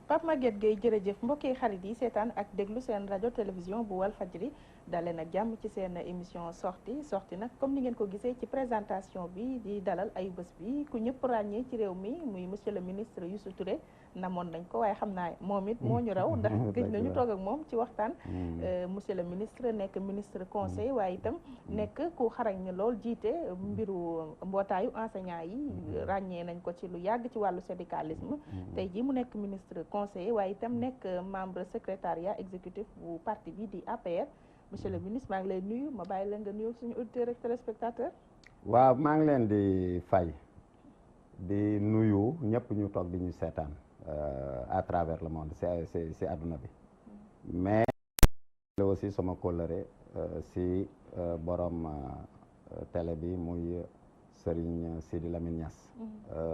Pape Maguette Gueye jërëjëf mbokki xarit yi seetaan ak déglu seen rajo télévision bu Walfadjri dalee nag jàmm ci seen émission sortie nag comme ni ngeen ko gisee ci présentation bi di dalal ay bés bi ku ñëpp ràññee ci réew mi muy monsieur le ministre Youssou Touré namoon nañ ko waaye xam naa moom it moo ñu raw ndax gëj nañu toog ak moom ci waxtaan monsieur le ministre nekk ministre conseil waaye itam nekk ku xarañ ne lool jiite mbiru mbootaayu enseignant yi ràññee nañ ko ci lu yàgg ci wàllu syndicalisme tey jii mu nekk ministre conseiller waaye itam nekk membre secrétariat exécutif bu parti bi di APR monsieur le ministre maa ngi lay nuyu ma bàyyi la nga nuyu suñu auditeurs ak téléspectateurs. waaw maa ngi leen di fay di nuyu ñëpp ñu toog di ñu seetaan à travers le monde si àdduna bi mais aussi sama kóllëre si borom télé bi muy Serigne Sidi Lamine Niass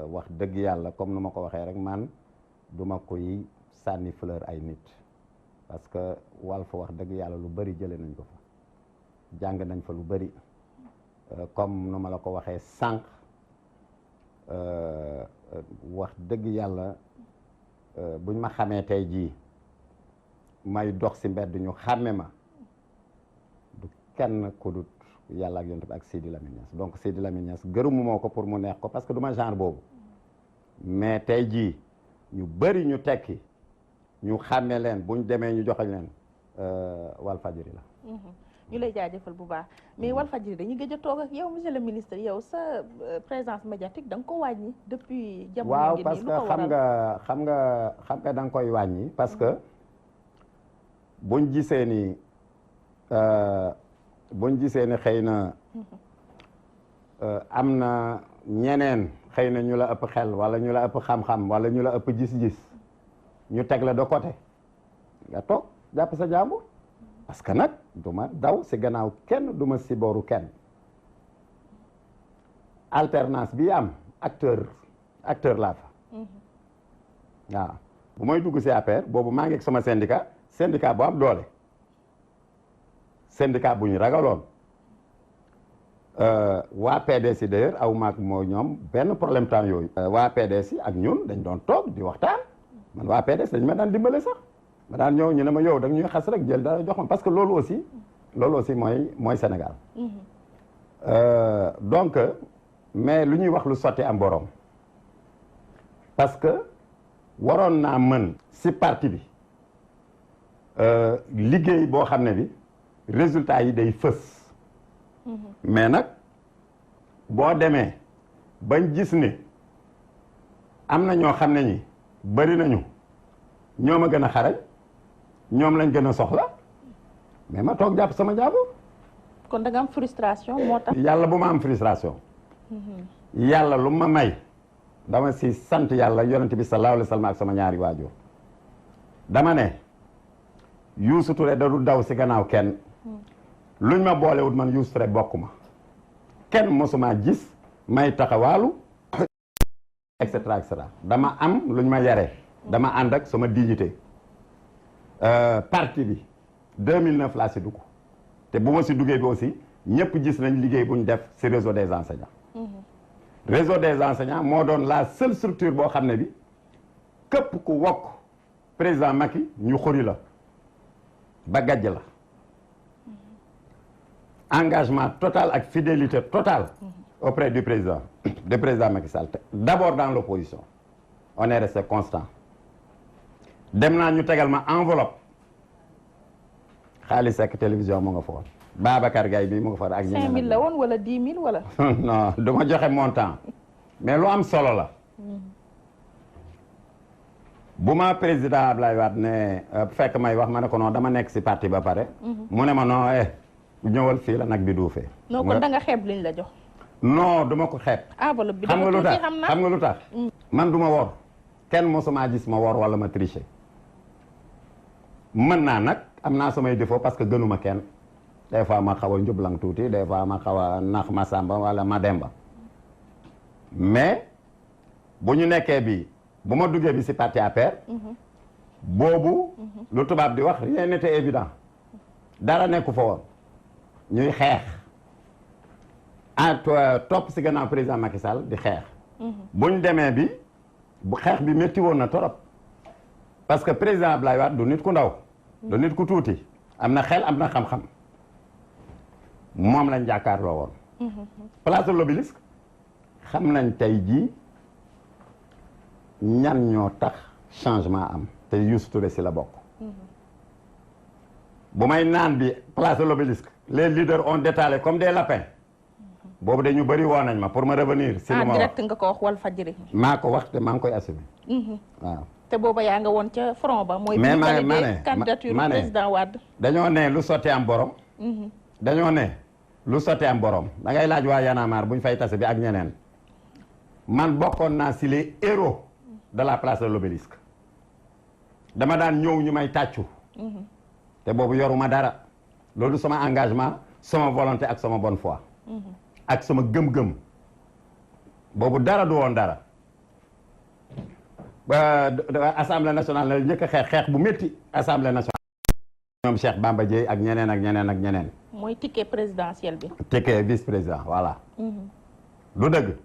wax dëgg yàlla comme nu ma ko waxee rek man duma koy sànni fleur ay nit parce que Walf wax dëgg yàlla lu bëri jëlee nañ ko fa jàng nañ fa lu bëri comme nu ma la ko waxee sànq wax dëgg yàlla buñ ma xamee tey jii may dox si mbedd ñu xàmme ma du kenn ku dut yàlla ak yonent bi ak Sidi Lamine Niass donc Sidi Lamine Niass gërëmu moo ko pour mu neex ko parce que du ma genre boobu mais tey jii ñu bëri ñu tekki ñu xàmme leen buñ demee ñu joxañ leen Walfadjri la ñu lay jaajëfal bu baax mais Walfadjri dañuy gëj a toog ak yow monsieur le ministre yow sa présence médiatique da nga ko wàññi depuis jamono waaw ngi parce nii que xam nga da nga koy wàññi parce que buñ gisee ni xëy na am na ñeneen xëy na ñu la ëpp xel wala ñu la ëpp xam-xam wala ñu la ëpp gis-gis ñu teg la de côté nga toog jàpp sa jàmbur parce que nag du ma daw si gannaaw kenn du ma si booru kenn alternance bi am acteur laa fa waaw bu may dugg si APR boobu maa ngi ak sama syndicat bu am doole syndicat bu ñu ragaloon waa PDS d'ailleurs aw maag moo ñoom benn problème temps yooyu waa PDS ak ñun dañ doon toog di waxtaan man waa PDS dañ ma daan dimbale sax ma daan ñëw ñu ne ma yow da ñuy xas rek jël dara jox ma parce que loolu aussi mooy Sénégal donc mais lu ñuy wax lu sotti am borom parce que waroon naa mën si parti bi liggéey boo xam ne bi résultat yi day fës mais nag boo demee bañ gis ne am na ñoo xam ne ñi bari nañu ñoom a gën a xarañ ñoom lañ gën a soxla mais ma toog jàpp sama jàpp. kon da nga am frustration moo tax. yàlla bu ma am frustration. yàlla lu ma may dama si sant yàlla yonent bi sallallahu alayhi wa sallam ak sama ñaari waajur dama ne Youssou Touré da du daw si gannaaw kenn luñ ma boolewut man Youssou Touré bokk ma kenn mosuma gis may taxawaalu et cetera et cetera dama am luñ ma yare dama ànd ak sama dignité parti bi 2009 laa si dugg te bu ma si duggee bi aussi ñëpp gis nañ liggéey bu ñu def si réseau des enseignants réseau des enseignants moo doon la seule structure boo xam ne bi képp ku wokk président Macky ñu xuri la ba gàjj la engagement total ak fidélité totale auprès du président Macky Sall d'abord dans l'opposition on est resté constant dem naa ñu tegal ma enveloppe xaalis ak télévision mu nga fa woon Babacar Gaye bi mu nga fa ak ñeneen 5000 la woon wala 10 000 wala non du ma joxe montant mais lu am solo la bu ma président Ablaye Wade ne fekk may wax ma ne ko non dama nekk si parti ba pare mu ne ma non ñëwal fii la nag bi duufee non kon da nga xeeb liñ la jox non du ma ko xeeb enveloppe bi xam nga lu tax man du ma wor kenn mosuma gis ma wor wala ma tricher mën naa nag am naa samay défaut parce que gënuma kenn des fois ma xaw a njublang tuuti des fois ma xaw a nax ma sàmba wala ma demba mais bu ñu nekkee bi bu ma duggee bi si parti APR boobu lu tubaab di wax rien n'était évident dara nekku fa woon ñuy xeex topp si gannaaw président Macky Sall di xeex bu ñu demee bi bu xeex bi métti woon na torop parce que président Abdoulaye Wade du nit ku ndaw. du nit ku tuuti am na xel am na xam-xam moom lañ jàkkaarloo woon. place de l'Obélisque xam nañ tey jii ñan ñoo tax changement am te Youssou Touré si la bokk. bu may naan bi place de l'Obélisque les leaders ont détalé comme des lapins. boobu de ñu bëri woo nañ ma pour ma revenir. si lu ma wax direct nga ko wax Walfadjri. maa ko wax te maa ngi koy assumer. waaw. te booba yaa nga woon ca front ba. mooy mais bi ñu candidature président Wade. dañoo ne lu sotti am borom. dañoo ne lu sotti am borom da ngay laaj waa Y'en a marre bu ñu fay tase bi ak ñeneen man bokkoon naa si les héros de la place de l'Obélisque dama daan ñëw ñu may tàccu. te boobu yoruma dara loolu sama engagement sama volonté ak sama bonne foi. ak sama gëm-gëm boobu dara du woon dara. assemblée nationale la njëkk a xeex bu métti assemblée nationale. ñoom Cheikh Bamba Dièye ak ñeneen ak ñeneen ak ñeneen. mooy ticket présidentiel bi. ticket vice président voilà. du dëgg.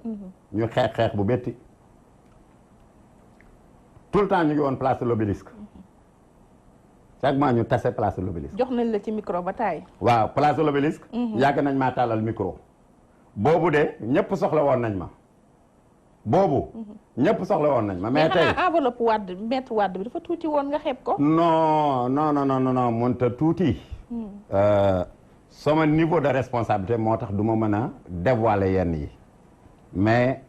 ñu xeex bu métti. tout le temps ñu ngi woon place de l'Obélisque. chaque mois ñu tase place de l'Obélisque. jox nañ la ci micro ba taay. waaw place de l'Obélisque. yàgg nañ maa tàllal micro. boobu de ñëpp soxla woon nañ ma. boobu. ñëpp soxla woon nañ ma mais tey enveloppe Wade maître Wade bi dafa tuuti woon nga xeeb ko. non mënta tuuti. sama niveau de responsabilité moo tax du ma mën a dévoiler yenn yi. mais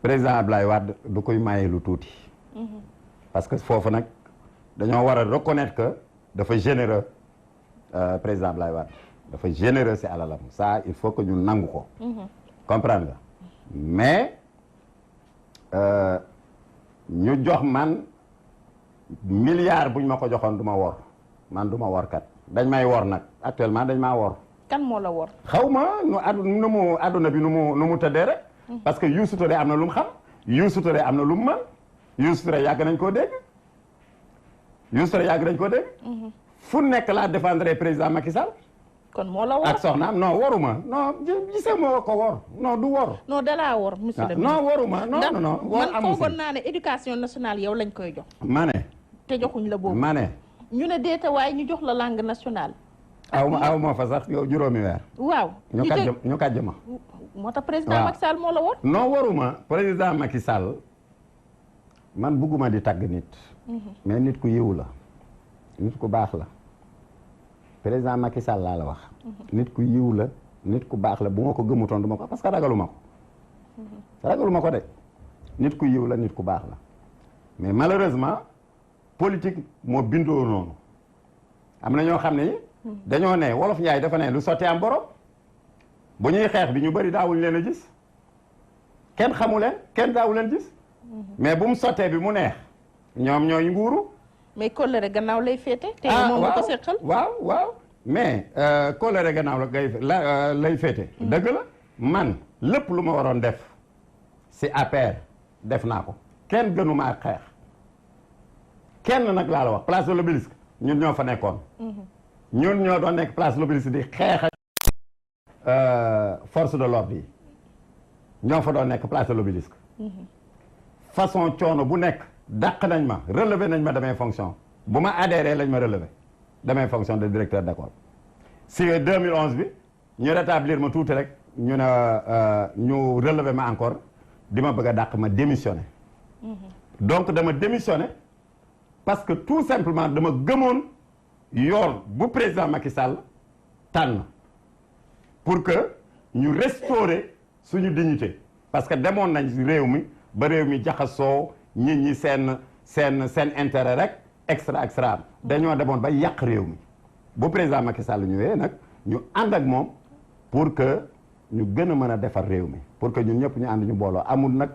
président Abdoulaye Wade du koy maye lu tuuti. parce que foofu nag dañoo war a reconnaître que dafa généreux président Abdoulaye Wade dafa généreux si alalam ça il faut que ñu nangu ko. comprendre nga mais. ñu jox man milliard buñ ma ko joxoon du ma wor man du ma wor kat dañ may wor nag actuellement dañ maa wor. kan moo la wor. xaw ma nu mu adduna bi nu mu tëddee rek. parce que Youssou Touré am na lu mu xam Youssou Touré am na lu mu mën Youssou Touré yàgg nañ koo dégg Youssou Touré yàgg nañ koo dégg. fu nekk laa défendre président Macky Sall. kon moo la wor ak soxnaam non waruma non gisee moo ko wor non du wor. non dalaa wor monsieur le non waruma non wor amu man foogoon naa ne éducation nationale yow lañ koy jox. ma ne. te joxuñ la boobu. ma ne. ñu ne déeta waaye ñu jox la langue nationale. aw ma fa sax yow juróomi weer. waaw ñu kàjj ma. moo tax président Macky Sall moo la wor. non waruma président Macky Sall man bugguma di tagg nit. mais nit ku yiw la nit ku baax la. président Macky Sall laa la wax. nit ku yiw la nit ku baax la bu ma ko gëmutoon du ma ko parce que ragaluma ko. ragaluma ko de nit ku yiw la nit ku baax la mais malheureusement politique moo bindoo noonu am na ñoo xam ne dañoo ne wolof Njaay dafa ne lu sottee am borom bu ñuy xeex bi ñu bëri daawuñ leen a gis kenn xamu leen kenn daawu leen gis mais bu mu sottee bi mu neex ñoom ñooy nguuru. mais kóllëre gannaaw lay féete. te moom nga ko seqal waaw mais kóllëre gannaaw la lay féete. dëgg la man lépp lu ma waroon def si APR def naa ko kenn gënuma ak xeex kenn nag laa la wax place de l'Obélisque ñun ñoo fa nekkoon. ñun ñoo doon nekk place de l'Obélisque di xeex ak force de l'ordre yi ñoo fa doon nekk place de l'Obélisque. façon coono bu nekk. dàq nañ ma relevé nañ ma damay fonction bu ma adhéré lañ ma relevé damay fonction de directeur d'école si 2011 bi ñu rétablir ma tuuti rek ñu ne ñu relevé ma encore di ma bëgg a dàq ma démissionné donc dama démissionné parce que tout simplement dama gëmoon yoon bu président Macky Sall tànn pour que ñu restaurer suñu dignité parce que demoon nañ réew mi ba réew mi jaxasoo nit ñi seen intérêt rek extra dañoo demoon ba yàq réew mi bu président Macky Sall ñëwee nag ñu ànd ak moom pour que ñu gën a mën a defar réew mi pour que ñun ñëpp ñu ànd ñu booloo amul nag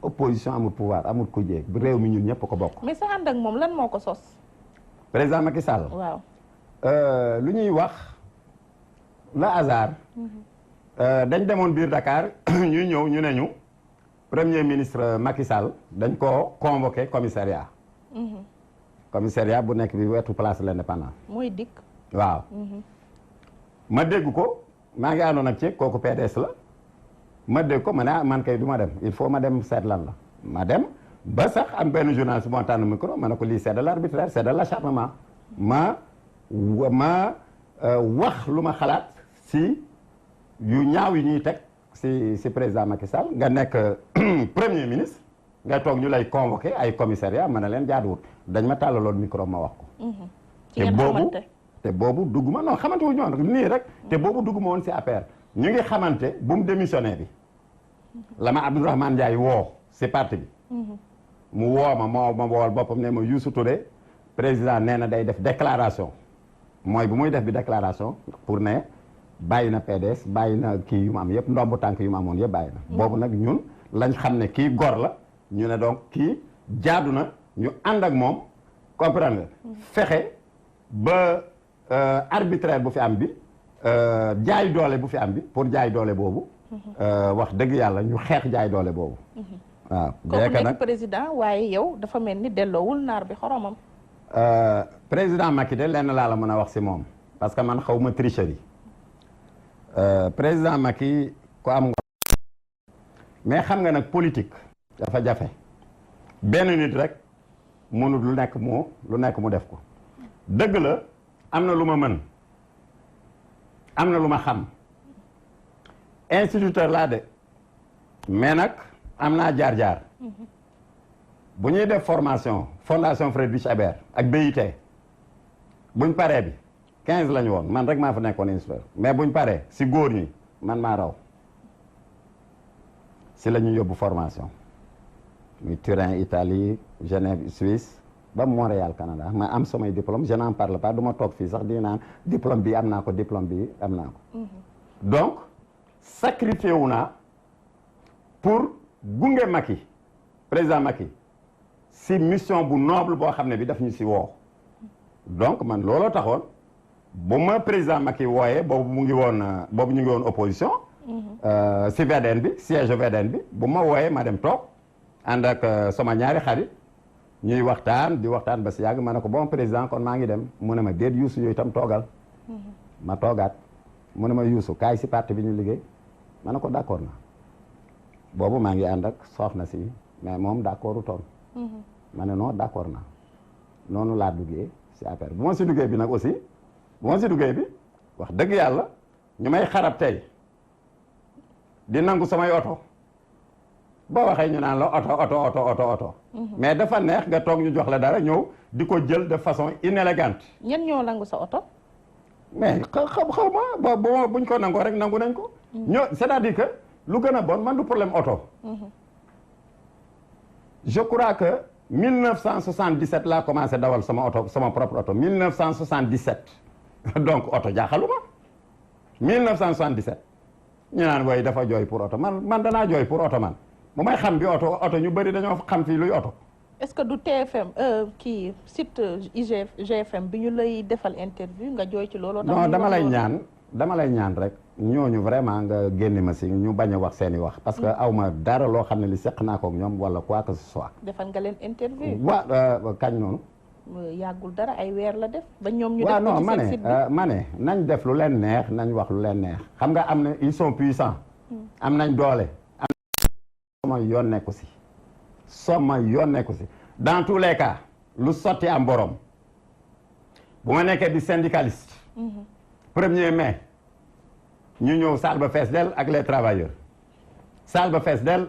opposition amul pouvoir amul kujje réew mi ñun ñëpp ko bokk. mais sa ànd ak moom lan moo ko sos. président Macky Sall. waaw. lu ñuy wax le hasard. dañ demoon biir Dakar ñuy ñëw ñu ne ñu. premier ministre Macky Sall dañ ko convoqué commissariat. commissariat bu nekk bi wetu place de l'Indépendance. mooy dikk. waaw. ma dégg ko maa ngi àndoon ak ci kooku PDS la ma dégg ko ma ne man kay du ma dem il faut ma dem seet lan la ma dem ba sax am benn journaliste moo tànn micro ma ne ko lii c'est de l'arbitraire c'est de l'acharnement ma wax lu ma xalaat si yu ñaaw yi ñuy teg si président Macky Sall nga nekk premier ministre nga toog ñu lay convoqué ay commissariat ma ne leen jaaduwut dañ ma tàllaloon micro ma wax ko te boobu dugguma non xamante wu ñoon nii rek te boobu dugguma woon si APR ñu ngi xamante bu mu démissionné bi la ma Abdourahmane Ndiaye woo si parti bi mu woo ma wool boppam ne ma Youssou Touré président nee na day def déclaration mooy bu muy def bi déclaration pour ne bàyyi na PDS bàyyi na kii yu mu am yëpp ndombu tànk yu mu amoon yëpp bàyyi na boobu nag ñun lañ xam ne kii gor la ñu ne donc kii jaadu na ñu ànd ak moom comprendre nga fexe ba arbitraire bu fi am bi jaay doole bu fi am bi pour jaay doole boobu wax dëgg yàlla ñu xeex jaay doole boobu waaw kooku nekk président waaye yow dafa mel ni delloowul naar bi xoromam président Macky de lenn laa la mën a wax si moom parce que man xaw ma tricherie président Macky ko am nga mais xam nga nag politique dafa jafe benn nit rek mënut lu nekk mu def ko dëgg la am na lu ma mën am na lu ma xam instituteur laa de mais nag am naa jaar-jaar bu ñuy def formation fondation Friedrich Ebert ak BIT buñ paree bi 15 lañu woon man rek maa fa nekkoon instituteur mais buñ paree si góor ñi man maa raw si la ñu yóbbu formation muy Turin Italie Genève Suisse ba Montréal Canada ma am samay diplôme je n'en parle pas du ma toog fii sax di naan diplôme bi am naa ko diplôme bi am naa ko donc sacrifié wu naa pour gunge Macky président Macky si mission bu noble boo xam ne bi daf ñu si woo donc man looloo taxoon bu ma président Macky wooyee boobu ñu ngi woon opposition si VDN bi siège VDN bi bu ma wooyee ma dem toog ànd ak sama ñaari xarit ñuy waxtaan ba si yàgg ma ne ko bon président kon maa ngi dem mu ne ma déet Youssou yooyu itam toogal ma toogaat mu ne ma Youssou kaay si parti bi ñu liggéey ma ne ko d'accord na boobu maa ngi ànd ak soxna si mais moom d'accordu toon ma ne non d'accord na noonu laa duggee si affaire bu ma si duggee bi nag aussi wax dëgg yàlla ñu may xarab tey di nangu samay oto boo waxee ñu naan la oto mais dafa neex nga toog ñu jox la dara ñëw di ko jël de façon inélégante ñen ñoo nangu sa oto mais xaw ma buñ ko nangoo rek nangu nañ ko ñoo c'est-à-dire que lu gën a bon man du problème oto je crois que 1977 laa commencé dawal sama propre oto 1977 donc oto jaaxaluma 1977 ñu naan way dafa jooy pour oto man danaa jooy pour oto man bu may xam bi oto ñu bëri dañoo xam fii luy oto est-ce que du TFM kii site GFM bi ñu lay defal interview nga jooy ci loolu non dama lay ñaan rek ñooñu vraiment nga génne ma si ñu bañ a wax seeni wax parce que aw ma dara loo xam ne li seq naa ko ak ñoom wala quoi que ce soit defal nga leen interview kañ noonu yàggul dara ay weer la def ba ñoom ñu waaw non ma ne nañ def lu leen neex nañ wax lu leen neex xam nga am na ils sont puissants am nañ doole sama yoon nekku si dans tous les cas lu sotti am borom bu ma nekkee di syndicaliste 1er mai ñu ñëw salle ba fees del ak les travailleurs salle ba fees del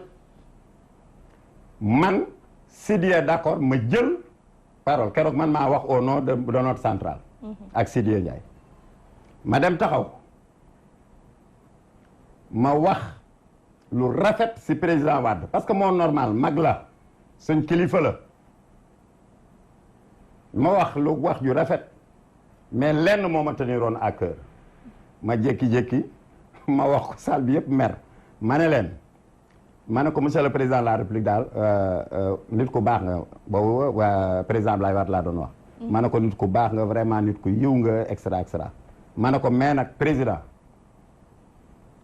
man Sidya d'accord ma jël parole keroog man maa wax au nom de notre centrale ak Sidya Ndiaye ma dem taxaw ma wax lu rafet si président Wade parce que moo normal mag la suñ kilifa la ma wax ju rafet mais lenn moo ma teniroon à cœur ma jékki-jékki ma wax ko salle bi yëpp mer ma ne leen ma ne ko monsieur le président de la république daal nit ku baax nga boobu waa président Abdoulaye Wade laa doon wax ma ne ko nit ku baax nga vraiment nit ku yiw nga et cetera ma ne ko mais nag président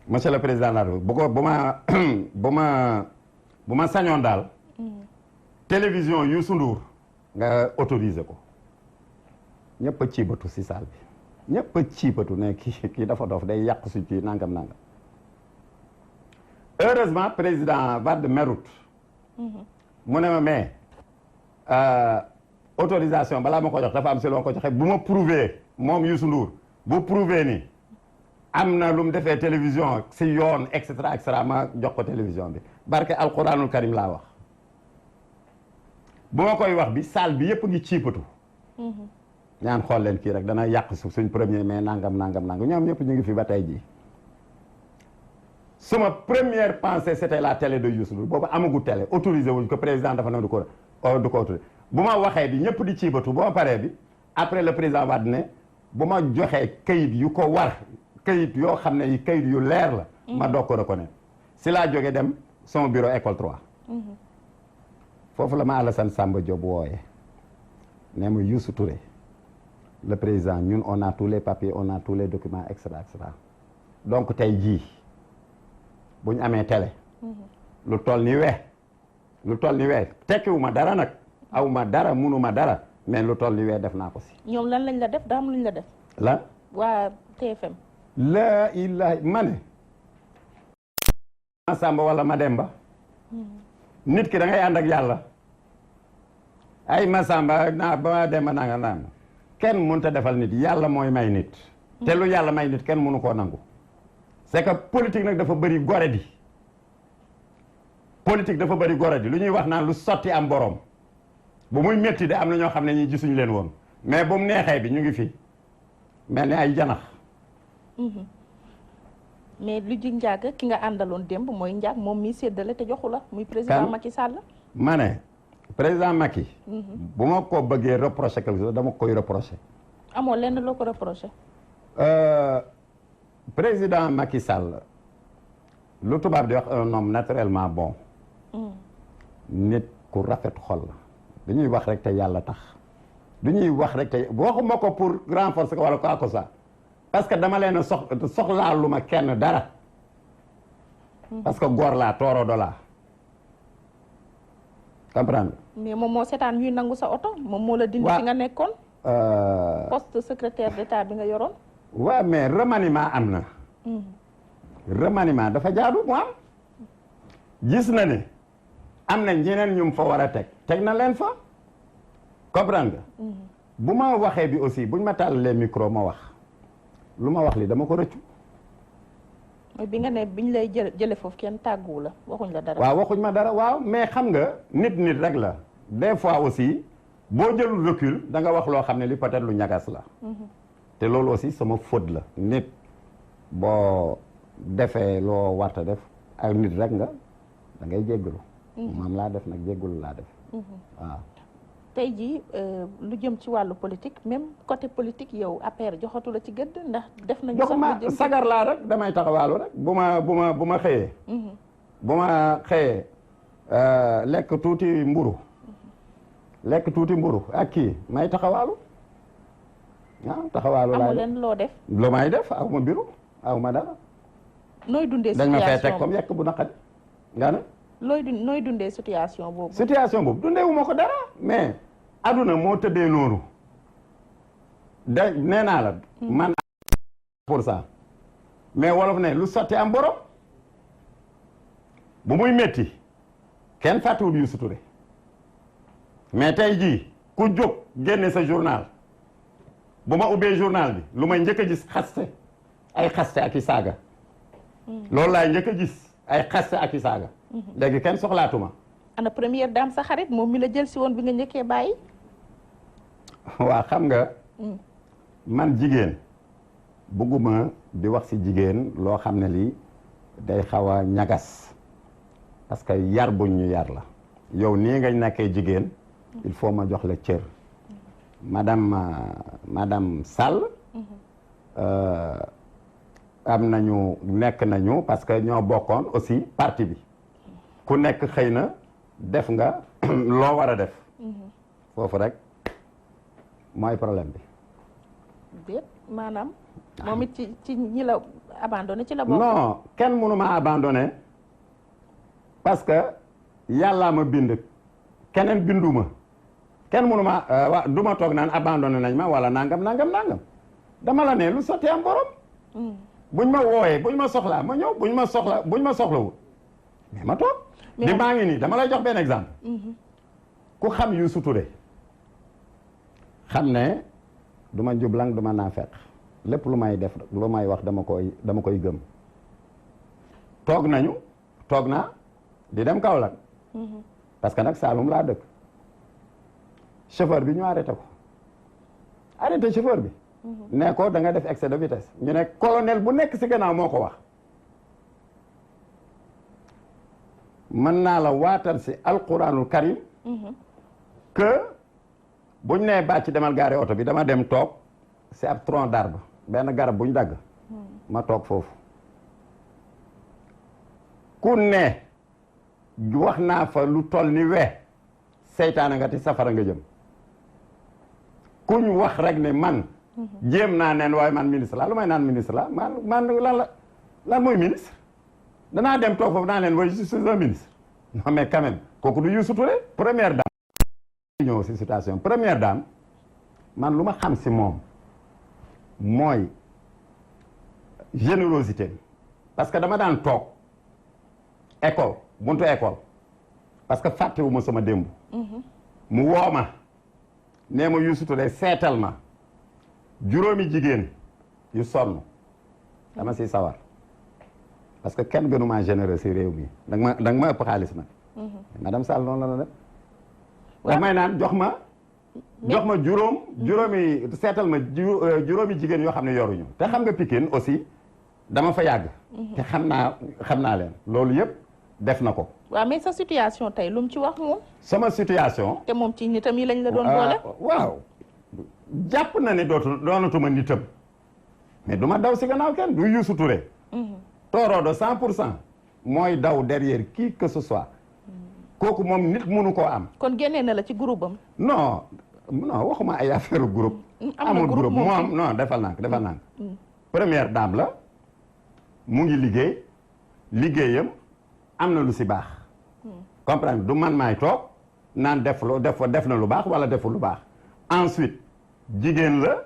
monsieur le président de la république bu ma sañoon daal télévision Youssou Ndour nga autorisé ko ñëpp a ciibatu si salle bi ñëpp a ciibatu ne kii dafa dof day yàqu si kii nangam heureusement président Wade merut mu ne ma mais autorisation balaa ma ko jox dafa am si loo ko joxe bu ma prouver moom Youssou Ndour bu prouver ni am na lu mu defee télévision si yoon et cetera ma jox ko télévision bi barke alquranul karim laa wax bu ma koy wax bi salle bi yëpp ngi ciipatu ñaan xool leen kii rek dana yàq suñ premier mais nangam ñoom ñëpp ñu ngi fi ba tey jii suma première pensée c'était la télé de Youssou Ndour boobu amagu télé autorisé wuñ ko président dafa ne du ko autorisé bu ma waxee bi ñëpp di ciibatu bu ma paree bi après le président Wade ne bu ma joxee kayit yu ko war kayit yoo xam ne yi kayit yu leer la ma doog ko reconnaître si laa jógee dem son bureau école 3 foofu la ma Alassane Samba Diop wooyee ne ma Youssou Touré le président ñun on a tous les papiers on a tous les documents et cetera donc tey jii bu ñu amee télé lu toll ni wee tekkiwu ma dara nag aw ma dara munu ma dara mais lu toll ni wee def naa ko si ñoom lan lañ la def daa am luñ la def lan waa TFM la ilaha ma ne Masamba wala Mademba nit ki da ngay ànd ak yàlla ay Masamba naa ba Mademba nanga naan kenn mënut a defal nit yàlla mooy may nit te lu yàlla may nit kenn mënu koo nangu c'est que politique nag dafa bëri gore di politique dafa bëri gore di lu ñuy wax naan lu sotti am borom bu muy métti de am na ñoo xam ne ñi gisuñu leen woon mais bu mu neexee bi ñu ngi fi mel ni ay janax mais lu ji njaag ki nga àndaloon démb mooy njaag moom mii séddale te joxu la muy président Macky Sall ma ne président Macky bu ma ko bëggee reproché quelque chose dama koy reproché amoo lenn loo ko reproché président Macky Sall lu tubaab di wax un homme naturellement bon nit ku rafet xol la dañuy wax rek te yàlla tax dañuy wax rek te waxuma ko pour renforcer ko wala quoi que ça parce que dama leen a soxlaalu ma kenn dara parce que góor laa tooro do laa comprendre mais moom moo seetaan ñuy nangu sa oto moom moo la dindi fi nga nekkoon poste secrétaire d'état bi nga yoroon waaw mais remaniement am na remaniement dafa jaadu mu am gis na ne am na ñeneen ñu fa war a teg na leen fa comprendre nga bu ma waxee bi aussi buñ ma tàllalee micro ma wax lu ma wax li dama ko rëccu bi nga ne biñ lay jële foofu kenn tàgguwu la waxuñ la dara waaw waxuñ ma dara waaw mais xam nga nit rek la des fois aussi boo jëlul recul da nga wax loo xam ne li peut-être lu ñagas la te loolu aussi sama faute la nit boo defee loo warta def ak nit rek nga da ngay jéggalu maam laa def nag jéggalu laa def waaw tey jii lu jëm ci wàllu politique même côté politique yow APR joxatu la ci gëdd ndax def nañu jox ma sagar laa rek damay taxawaalu rek bu ma xëyee bu ma xëyee lekk tuuti mburu ak kii may taxawaalu taxawaalu laa amu leen loo def lu may def aw ma biru aw ma dara nooy dundee dañ ma fee situation teg comme yekk bu naqari nga ne nooy dundee situation boobu dundee wu ma ko dara mais aduna moo tëddee noonu nee naa la man pour ça mais wolof ne lu sotti am borom bu muy métti kenn fàttewul Youssou Touré mais tey jii ku jóg génne sa journal bu ma ubbee journal bi lu may njëkk a gis ay xaste ak i saaga loolu laay njëkk a gis ay xaste ak i saaga léegi kenn soxlaatuma ana première dame sa xarit moom mi la jël si woon bi nga njëkkee bàyyi waa xam nga man jigéen bëgguma di wax si jigéen loo xam ne lii day xaw a ñagas parce que yar buñ ñu yar la yow nii nga nekkee jigéen il faut ma jox la cër madame Sall am nañu nekk nañu parce que ñoo bokkoon aussi parti bi ku nekk xëy na def nga loo war a def foofu rek mooy problème bi déet maanaam moom it ci ñi la abandonné ci la bokk non kenn mënu ma abandonné parce que yàllaa ma bind keneen binduma kenn mënu ma du ma toog naan abandonné nañ ma wala nangam dama la ne lu sotti am borom buñ ma wooyee buñ ma soxlaa ma ñëw buñ ma soxlawul mais ma toog di maa ngi nii dama lay jox benn exemple ku xam Youssou Touré xam ne du ma njublang du ma naafeq lépp lu may def lu may wax dama koy gëm toog naa di dem Kaolack parce que nag Saloum laa dëkk chauffeur bi ñu arrêté chauffeur bi ne ko da nga def excès de vitesse ñu ne colonel bu nekk ci gannaaw moo ko wax mën naa la waatal ci alquranul karim que buñ nee bàcc demal gaare oto bi dama dem toog ci ab tronc d'arbre benn garab buñ dagg ma toog foofu ku ne wax naa fa lu toll ni we seytaane nga ti safara nga jëm kuñ wax rek ne man jéem naa neen waaye man ministre la lu may naan ministre la man lan mooy ministre danaa dem toog foofu naa leen waaye je suis un ministre non mais quand même kooku du Youssou Touré première dame ñëw si situation première dame man lu ma xam si moom mooy générosité parce que dama daan toog école buntu école parce que fàttewuma sama démb mu woo ma nee ma Youssou Touré seetal ma juróomi jigéen yu sonn dama siy sawar parce que kenn gënuma généreux si réew mi da nga ma ëpp xaalis nag madame Sall noonu la def daf may naan jox ma juróomi seetal ma juróomi jigéen yoo xam ne yoruñu te xam nga Pikine aussi dama fa yàgg te xam naa leen loolu yëpp def na ko waaw mais sa situation tey lu mu ci wax moom sama situation te moom ci nitam yi lañ la doon boole waaw jàpp na ne doonatuma nitam mais du ma daw si gannaaw kenn du Youssou Touré tooroo de 100% mooy daw derrière qui que ce soit kooku moom nit mënu koo am kon génnee na la ci groupe am non waxuma ay affaire groupe amul groupe moom non defal naa ko première dame la mu ngi liggéeyam am na lu si baax comprendre du man maay toog naan def na lu baax wala deful lu baax ensuite jigéen la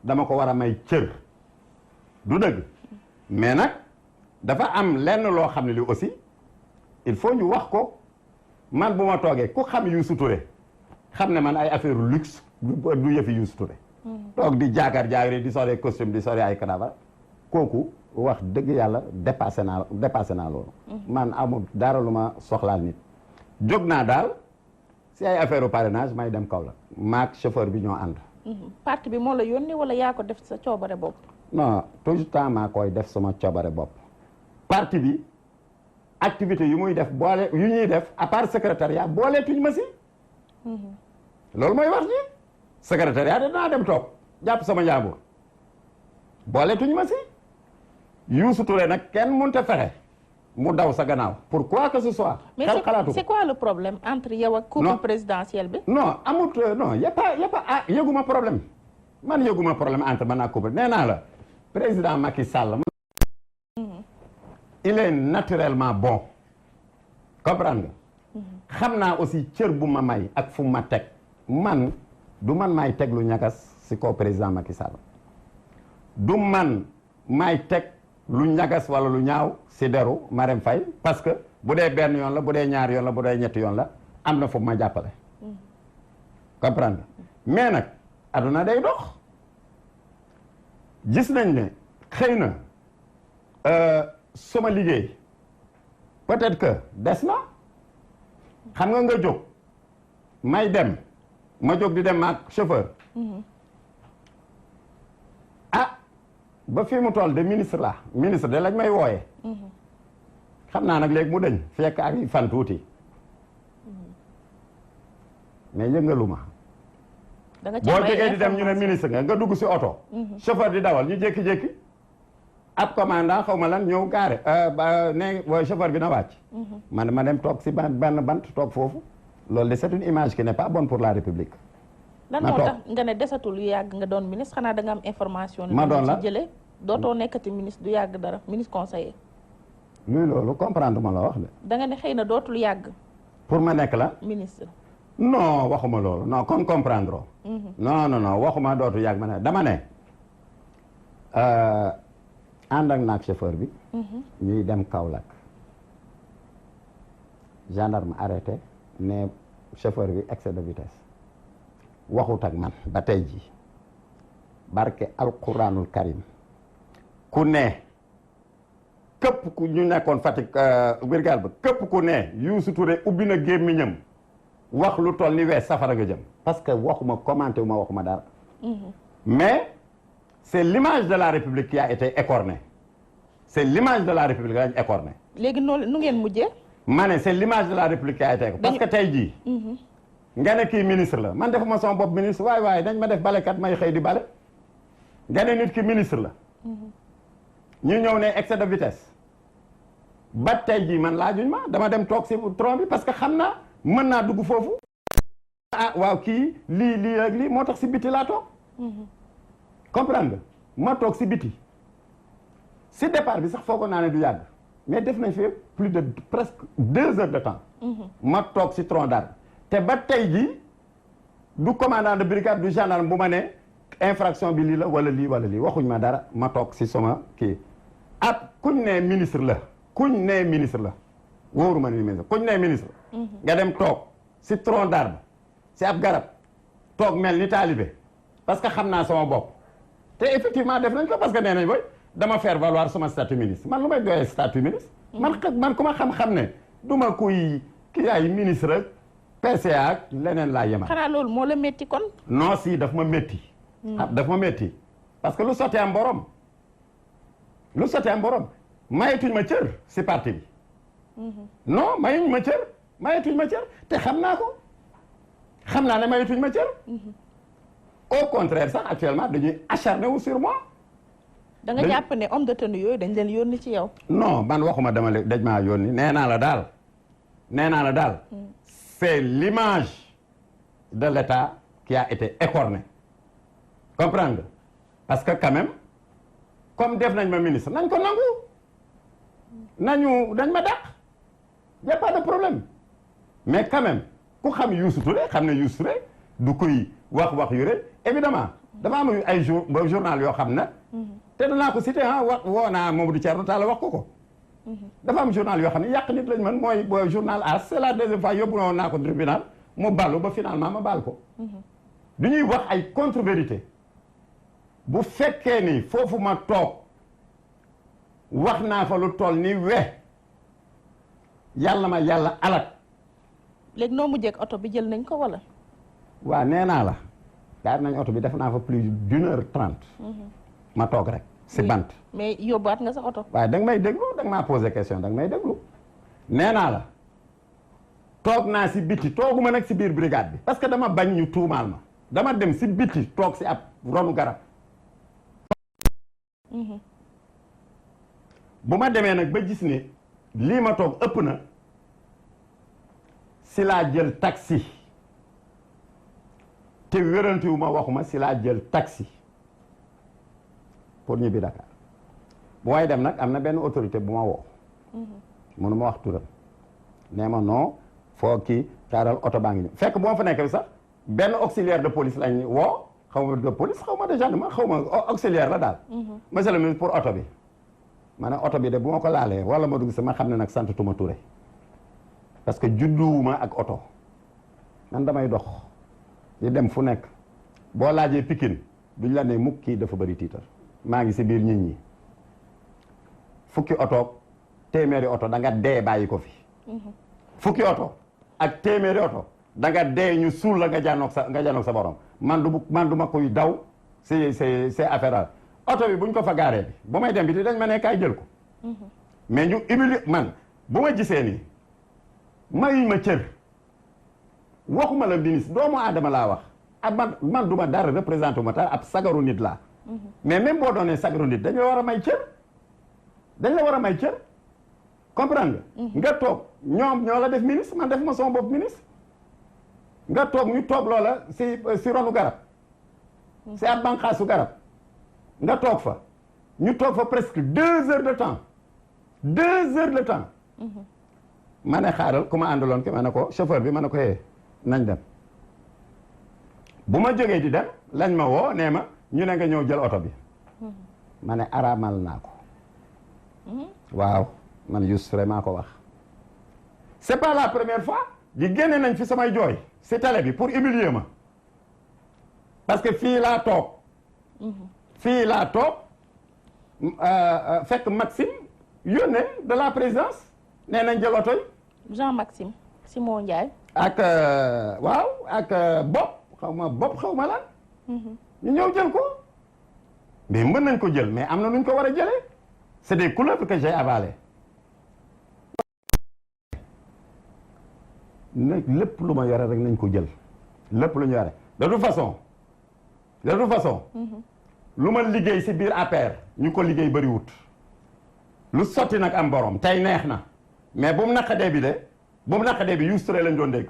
dama ko war a may cër du dëgg mais nag dafa am lenn loo xam ne li aussi il faut ñu wax ko man bu ma toogee ku xam Youssou Touré xam ne man ay affaire luxe du yëfi Youssou Touré toog di jaagari di sori costume di sori ay cravate kooku wax dëgg yàlla dépassé naa loolu man amul dara lu ma soxlaal nit jóg naa daal si ay affaire parrainage may dem Kaolack maak chauffeur bi ñoo ànd parti bi moo la yónni wala yaa ko def sa coobare bopp non tout temps maa koy def sama coobare bopp parti bi activité yu muy def yu ñuy def à part secrétariat booleetuñ ma si loolu mooy wax ji secrétariat danaa dem toog jàpp sama njàmbur booleetuñ ma si Youssou Touré nag kenn mënut a fexe mu daw sa gannaaw pour quoi que ce soit. mais c'est quoi le problème entre yow ak couple présidentiel bi. non amut non y a pas yëguma problème man yëguma problème entre man ak couple nee naa la président Macky Sall. il est naturellement bon comprendre nga. xam naa aussi cër bu ma may ak fu ma teg man du man maay teg lu ñagas si kaw président Macky Sall du man maay teg lu ñagas wala lu ñaaw si deru Marème Faye parce que bu dee benn yoon la bu dee ñaar yoon la bu dee ñetti yoon la am na fu ma jàppale comprendre nga mais nag aduna day dox gis nañ ne xëy na sama liggéey peut-être que des na xam nga jóg may dem ma jóg di dem ak chauffeur ba fii mu toll de ministre de lañ may wooye xam naa nag léegi mu dañ fekk ak fan tuuti mais yëngalu ma boo jógee di dem ñu ne ministre nga dugg si oto chauffeur di dawal ñu jékki-jékki ab commandant xaw ma lan ñëw gaare ne chauffeur bi na wàcc man ma dem toog si benn bant toog foofu loolu de c'est une image qui n'est pas bonne pour la République lan moo tax nga ne desatul yu yàgg nga doon ministre xanaa da nga am information ma doon la ci jëlee dootoo nekkati ministre du yàgg dara ministre conseiller luy loolu comprendre ma la wax de da nga ne xëy na dootul yàgg pour ma nekk la ministre non waxuma loolu non kon comprendre non waxuma dootul yàgg ma ne dama ne ànd ak naag chauffeur bi ñuy dem Kaolack gendarme arrêté ne chauffeur bi excès de vitesse waxut ak man ba tey ji barke alquranul karim ku ne képp ku ñu nekkoon Fatick brigade ba képp ku ne Youssou Touré ubbi na gémmiñam wax lu toll ni wees safara nga jëm parce que waxuma commenté wu ma waxuma dara mais c'est l'image de la République qui a été écornée c'est l'image de la République lañ écornée léegi noonu nu ngeen mujjee ma ne c'est l'image de la République qui a été écornée parce que tey jii nga ne kii ministre la man defuma sama bopp ministre waaye dañ ma def balekat may xëy di bale nga ne nit ki ministre la ñu ñëw ne excès de vitesse ba tey jii man laajuñ ma dama dem toog si tron bi parce que xam naa mën naa dugg foofu ah waaw kii lii ak lii moo tax si biti laa toog comprendre nga ma toog si biti si départ bi sax foogoon naa ne du yàgg mais def nañ fi plus de presque 2 heures de temps ma toog si tronc d'arbre te ba tey jii du commandant de brigade du gendarme bu ma ne infraction bi lii la wala lii waxuñ ma dara ma toog si sama kii ab kuñ ne ministre la wóoruma ni ministre kuñ ne ministre nga dem toog si tronc d'arbre si ab garab toog mel ni taalibe parce que xam naa sama bopp te effectivement def nañ ko parce que nee nañ boy dama faire valoir sama statut ministre man lu may doyee statut ministre man ku ma xam-xam ne du ma kuy kii ay ministre ak PCA ak leneen laa yemal xanaa loolu moo la métti kon non si daf ma métti daf ma métti parce que lu sottee am borom mayetuñ ma cër si parti bi non mayuñ ma cër te xam naa ko xam naa ne mayetuñ ma cër au contraire sax actuellement dañuy acharné wu sur moi da nga jàpp ne homme de tenue yooyu dañ leen yónni ci yow non man waxuma dañ maa yónni nee naa la daal c'est l'image de l'État qui a été écornée comprendre nga parce que quand même comme def nañ ma ministre nañ ko nangu dañ ma dàq y a pas de problème mais quand même ku xam Youssou Touré xam ne Youssou Touré du koy wax yu rëy évidemment dafa am ay journal yoo xam ne te danaa ko cité woo naa Mamadou Thierno Talla wax ko dafa am journal yoo xam ne yàq nit lañ man mooy journal As c'est la deuxième fois yóbbu woon naa ko tribunal mu ballu ba finalement ma baal ko du ñuy wax ay contre-vérité bu fekkee ni foofu ma toog wax naa fa lu toll ni yàlla alak léegi noo mujjee ak oto bi jël nañ ko wala waaw nee naa la gaar nañ oto bi def naa fa plus d'1h30 ma toog rek si bant mais yóbbuwaat nga sa oto waaye da nga may déglu da nga maa posé question da nga may déglu nee naa la toog naa si biti tooguma nag si biir brigade bi parce que dama bañ ñu tuumaal ma dama dem si biti toog si ab ronu garab bu ma demee nag ba gis ne lii ma toog ëpp na si laa jël taxi te wérantiwu ma waxuma si laa jël taxi pour ñibbi Dakar bu may dem nag am na benn autorité bu ma woo mënu ma wax turam nee ma non foo kii taaral oto baa ngi ñëw fekk bu ma fa nekk bi sax benn auxiliaire de police lañ woo xaw ma de police xaw ma de gendarme xaw ma auxiliaire la daal monsieur le ministre pour oto bi ma ne oto bi de bu ma ko laalee wala ma dugg si ma xam ne nag sant Tuma Touré parce que judduwuma ak oto man damay dox di dem fu nekk boo laajee Pikine duñ la ne mukk kii dafa bëri tiitar maa ngi si biir nit ñi fukki oto téeméeri oto da nga dee bàyyi ko fi fukki oto ak téeméeri oto da nga dee ñu suul la nga janoog sa borom man du ma koy daw c'est affaire oto bi buñ ko fa gaaree bi bu may dem bi dañ ma ne kaay jël ko mais ñu humilier man bu ma gisee nii mayuñ ma cër waxuma la ministre doomu aadama laa wax ak man du ma dara représenté ma ta ab sagaru nit laa mais même boo doonee sagaru nit dañ la war a may cër comprendre nga toog ñoom ñoo la def ministre man def ma sama bopp ministre nga toog ñu toog loola si ronu garab si ab banqaasu garab nga toog fa ñu toog fa presque 2 heures de temps 2 heures de temps ma ne xaaral ku ma àndaloon ki ma ne ko chauffeur bi ma ne ko nañ dem bu ma jógee di dem lañ ma woo nee ma ñu ne nga ñëw jël oto bi ma ne araamal naa ko waaw man Youssou Touré maa ko wax c'est pas la première fois di génne nañ fi samay jooy si télé bi pour humilier ma parce que fii laa toog fekk Maxime yónnee de la présidence nee nañ jël oto yi Jean Maxime Simon Ndiaye ak waaw ak bopp xaw ma lan ñu ñëw jël ko mais mën nañ ko jël mais am na nuñ ko war a jëlee c'est des couleuvres que j'ai avalées nag lépp lu ma yore rek nañ ko jël lépp lu ñu yore de toute façon lu ma liggéey si biir APR ñu ko liggéey bëriwut lu sotti nag am borom tey neex na mais bu mu naqadee bi Youssou Touré lañ doon dégg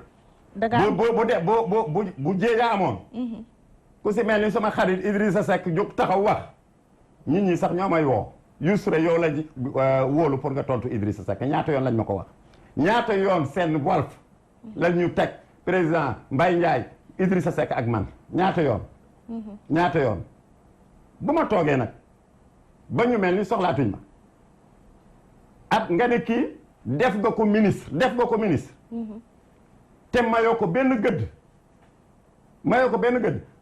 bu jéeya amoon ku si mel ni sama xarit Idrissa Seck jóg taxaw wax nit ñi sax ñoo may woo Youssou Touré yow la wóolu pour nga tontu Idrissa Seck ñaata yoon lañ ma ko wax ñaata yoon seen Walf la ñu teg président Mbaye Ndiaye Idrissa Seck ak man ñaata yoon bu ma toogee nag ba ñu mel ni soxlaatuñ ma at nga ne kii def nga ko ministre te mayoo ko benn gëdd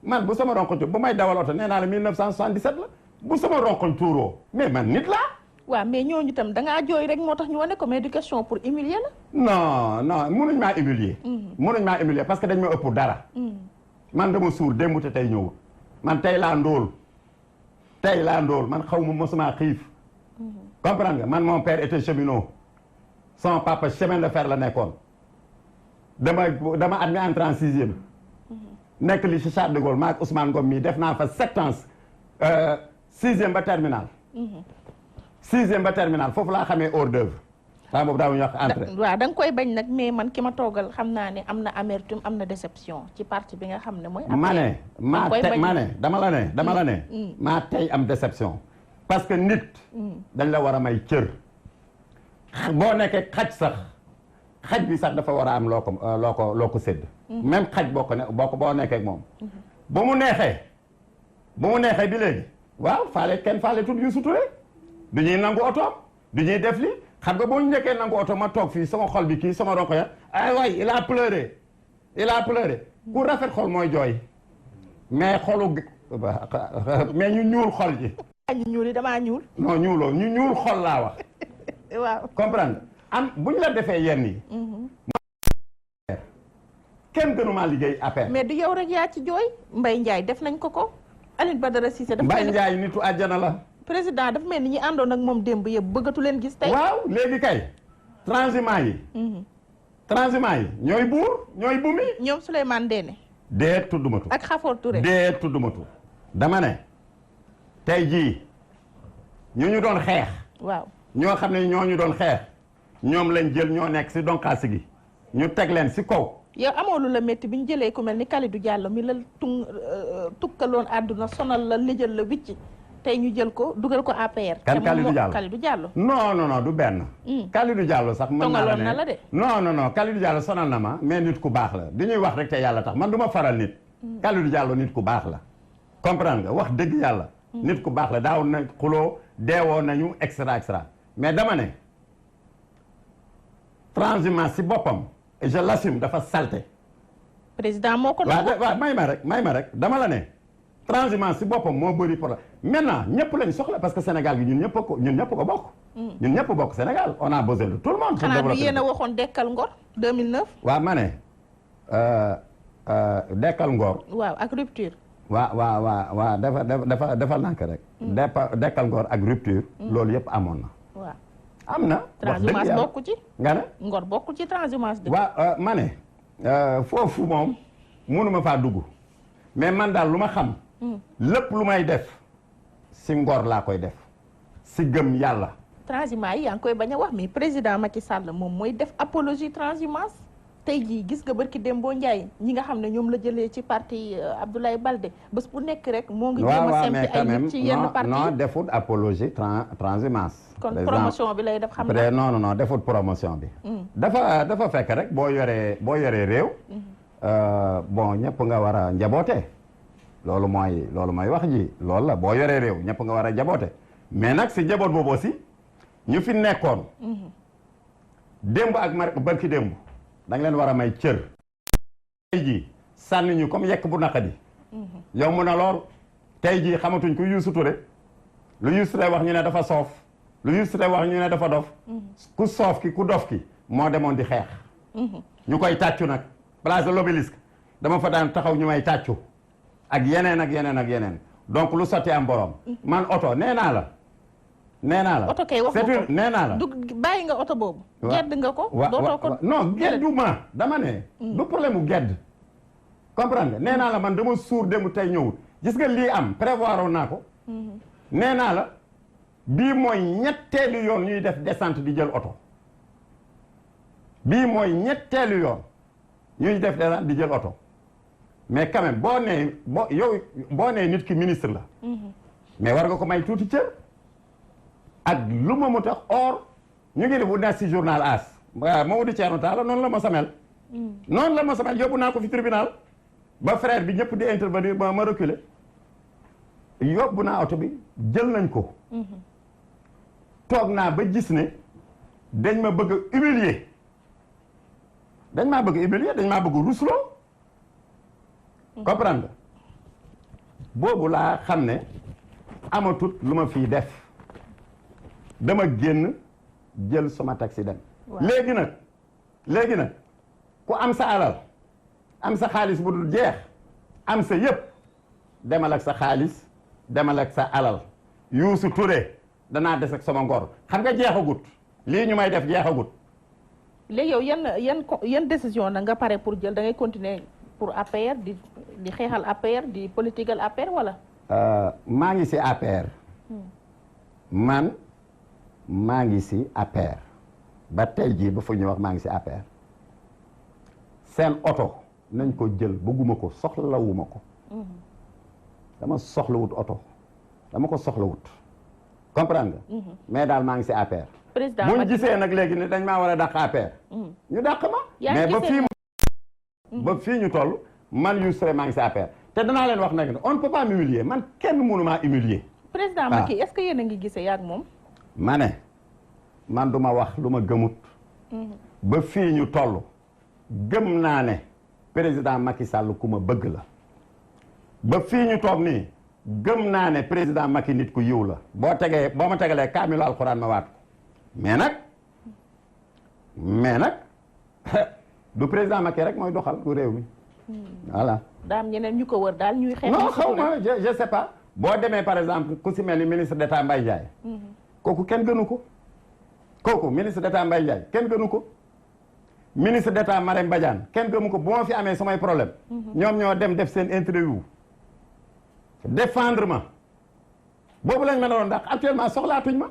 man bu sama ronkoñ bu may dawal oto nee naa la 1977 la bu sama ronkoñ tuuroo mais man nit laa waaw mais ñooñu tam da ngaa jooy rek moo tax ñu wane ko mais du question pour humilier la non munuñ maa humilier parce que dañ ma ëpp dara man dama suur démb te tey ñëwul man tey laa ndóol man xaw ma mosuma xiif comprendre nga man mon père était cheminot son papa chemin de fer la nekkoon dama admis entré en sixième nekk li ci Charles de Gaulle maak Ousmane Ngom mii def naa fa 7 ans sixième ba terminal foofu laa xamee hors d'œuvre temps boobu daawuñu wax entrée waaw da nga koy bañ nag mais man ki ma toogal xam naa ne am na amertume am na déception ci parti bi nga xam ne mooy dama la ne maa tey am déception parce que nit dañ la war a may cër boo nekkee xaj bi sax dafa war a am loo ko sédd même xaj boo nekkee ak moom ba mu neexee bi léegi waaw kenn faale tudd Youssou Touré du ñuy nangu otoom du ñuy def li xam nga boo ñu njëkkee nangu oto ma toog fii sama xol bi kii sama ronko ya ay waay il a pleuré ku rafet xol mooy jooy mais mais ñu ñuul xol ji ñu ñuul yi damaa ñuul non ñuuloo ñu ñuul xol laa wax waaw comprendre bu ñu la defee yenn yi kenn gënumaa liggéey APR mais du yow rek yaa ci jooy Mbaye Ndiaye def nañ ko Alioune Badara Cissé Mbaye Ndiaye nitu àjjana la président dafa mel ni ñi àndoon ak moom démb yëpp bëggatu leen gis tey waaw léegi kay transhumants yi ñooy buur ñooy bumi ñoom Souleymane Ndéné déet tuddumatu ak Khafor Touré déet tuddumatu dama ne tey jii ñu doon xeex waaw ñoo xam ne ñoo ñu doon xeex ñoom lañ jël ñoo nekk si donkaasi gi ñu teg leen si kaw yow amoo lu la métti bi ñu jëlee ku mel ni Kalidou Diallo mi la tukkaloon àdduna sonal la lijjal la wicc tey ñu jël ko dugal ko APR. kan Kalidou Diallo non du benn. Kalidou Diallo sax mën naa la ne non Kalidou Diallo sonal na ma mais nit ku baax la di ñuy wax rek te yàlla tax man du ma faral nit. Kalidou Diallo nit ku baax la. comprendre nga wax dëgg yàlla. nit ku baax la daaw na xuloo deewoo nañu extra mais dama ne transhumance si boppam et je l'assume dafa salté. président moo ko. waaw may ma rek dama la ne. transhumance si boppam moo bëri problème maintenant ñëpp lañ soxla parce que Sénégal gi ñun ñëpp ko bokk. ñun ñëpp bokk Sénégal on a besoin de tout le monde. xanaa du yéen a waxoon Dekkal Ngor 2009. waaw ma ne Dekkal Ngor. waaw ak rupture. waaw dafa nànk rek. Dekkal Ngor ak rupture. loolu yëpp amoon na. waaw am na. transhumance bokku ci. nga ne Ngor bokku ci transhumance. waaw ma ne foofu moom mënuma faa dugg mais man daal lu ma xam. lépp lu may def si ngor laa koy def si gëm yàlla. transhumance yi yaa ngi koy bañ a wax mais président Macky Sall moom mooy def apologie transhumance tey jii gis nga barki Dembo Ndiaye ñi nga xam ne ñoom la jëlee ci parti Abdoulaye Baldé bés bu nekk rek. moo ngi jéem a sempi ay nit ci yenn parti non defut apologie transhumance. kon promotion bi lay def xam naa non defut promotion bi. dafa fekk rek boo yoree réew. bon ñëpp nga war a njaboote. loolu mooy wax ji loolu la boo yoree réew ñëpp nga war a jaboote mais nag si njaboot boobu aussi ñu fi nekkoon démb ak barki démb da nga leen war a may cër. tey jii sànni ñu comme yekk bu naqadi. yow mun na lool tey jii xamatuñ ku Youssou Touré lu Youssou Touré wax ñu ne dafa soof lu Youssou Touré wax ñu ne dafa dof ku soof ki ku dof ki moo demoon di xeex. ñu koy tàccu nag place de l'Obélisque dama fa daan taxaw ñu may tàccu ak yeneen ak yeneen ak yeneen donc lu sotti am borom. man oto nee naa la. nee naa la oto kay wax nga ko nee naa la. du bàyyi nga oto boobu. gedd nga ko. dootoo ko non geddu ma dama ne. du problème mu gedd. comprendre nga nee naa la man dama suur démb tey ñëwul gis nga lii am prévoir woon naa ko. nee naa la bii mooy ñetteelu yoon ñuy def descente di jël oto. bii mooy ñetteelu yoon ñuy def descente di jël oto mais quand même boo nee nit ki ministre la. mais war nga ko may tuuti cër. ak lu ma mu tax or ñu ngi def bu nekk si journal As waaw Mamadou Thierno Talla noonu la ma samel noonu la ma samel yóbbu naa ko fi tribunal ba frère bi ñëpp di intervenir ma reculer yóbbu naa oto bi jël nañ ko toog naa ba gis ne dañ ma bëgg a humilier dañ maa bëgg a rusloo comprendre nga boobu laa xam ne amatut lu ma fii def dama génn jël sama taxi dem. léegi nag ku am sa alal am sa xaalis bu dul jeex am sa yëpp demal ak sa xaalis demal ak sa alal Youssou Touré danaa des ak sama ngor xam nga jeexagut lii ñu may def jeexagut. léegi yow yan décision na nga pare pour jël da ngay continuer pour APR di xeexal APR di political APR wala. maa ngi si APR. man. maa ngi si APR ba tey jii ba fu ñu wax maa ngi si APR seen oto nañ ko jël bëgguma ko soxlawuma ko dama soxlawut oto dama ko soxlawut comprendre nga mais daal maa ngi si APR président buñ gisee nag léegi ni dañ maa war a dàq APR ñu dàq ma mais ba fii ñu toll man Youssou Touré maa ngi si APR te danaa leen wax nag ne on ne peut pas m'humilier man kenn mënu maa humilier président Macky est-ce que yéen a ngi gisee yaag moom ma ne man du ma wax lu ma gëmut ba fii ñu toll gëm naa ne président Macky Sall ku ma bëgg la ba fii ñu toog nii gëm naa ne président Macky nit ku yiw la boo ma tegalee kaamilu alxuraan ma waat ko mais nag du président Macky rek mooy doxal du réew mi voilà daam ñeneen ñu ko wër daal ñuy xeex non xaw ma je sais pas boo demee par exemple ku si mel ni ministre d'État Mbaye Ndiaye kooku kenn gënu ko kooku ministre d'État Mbaye Ndiaye kenn gënu ko ministre d'État Marème Badiane kenn gënu ko bu ma fi amee samay problème ñoom ñoo dem def seen interview défendre ma boobu lañ ma doon ndax actuellement soxlaatuñ ma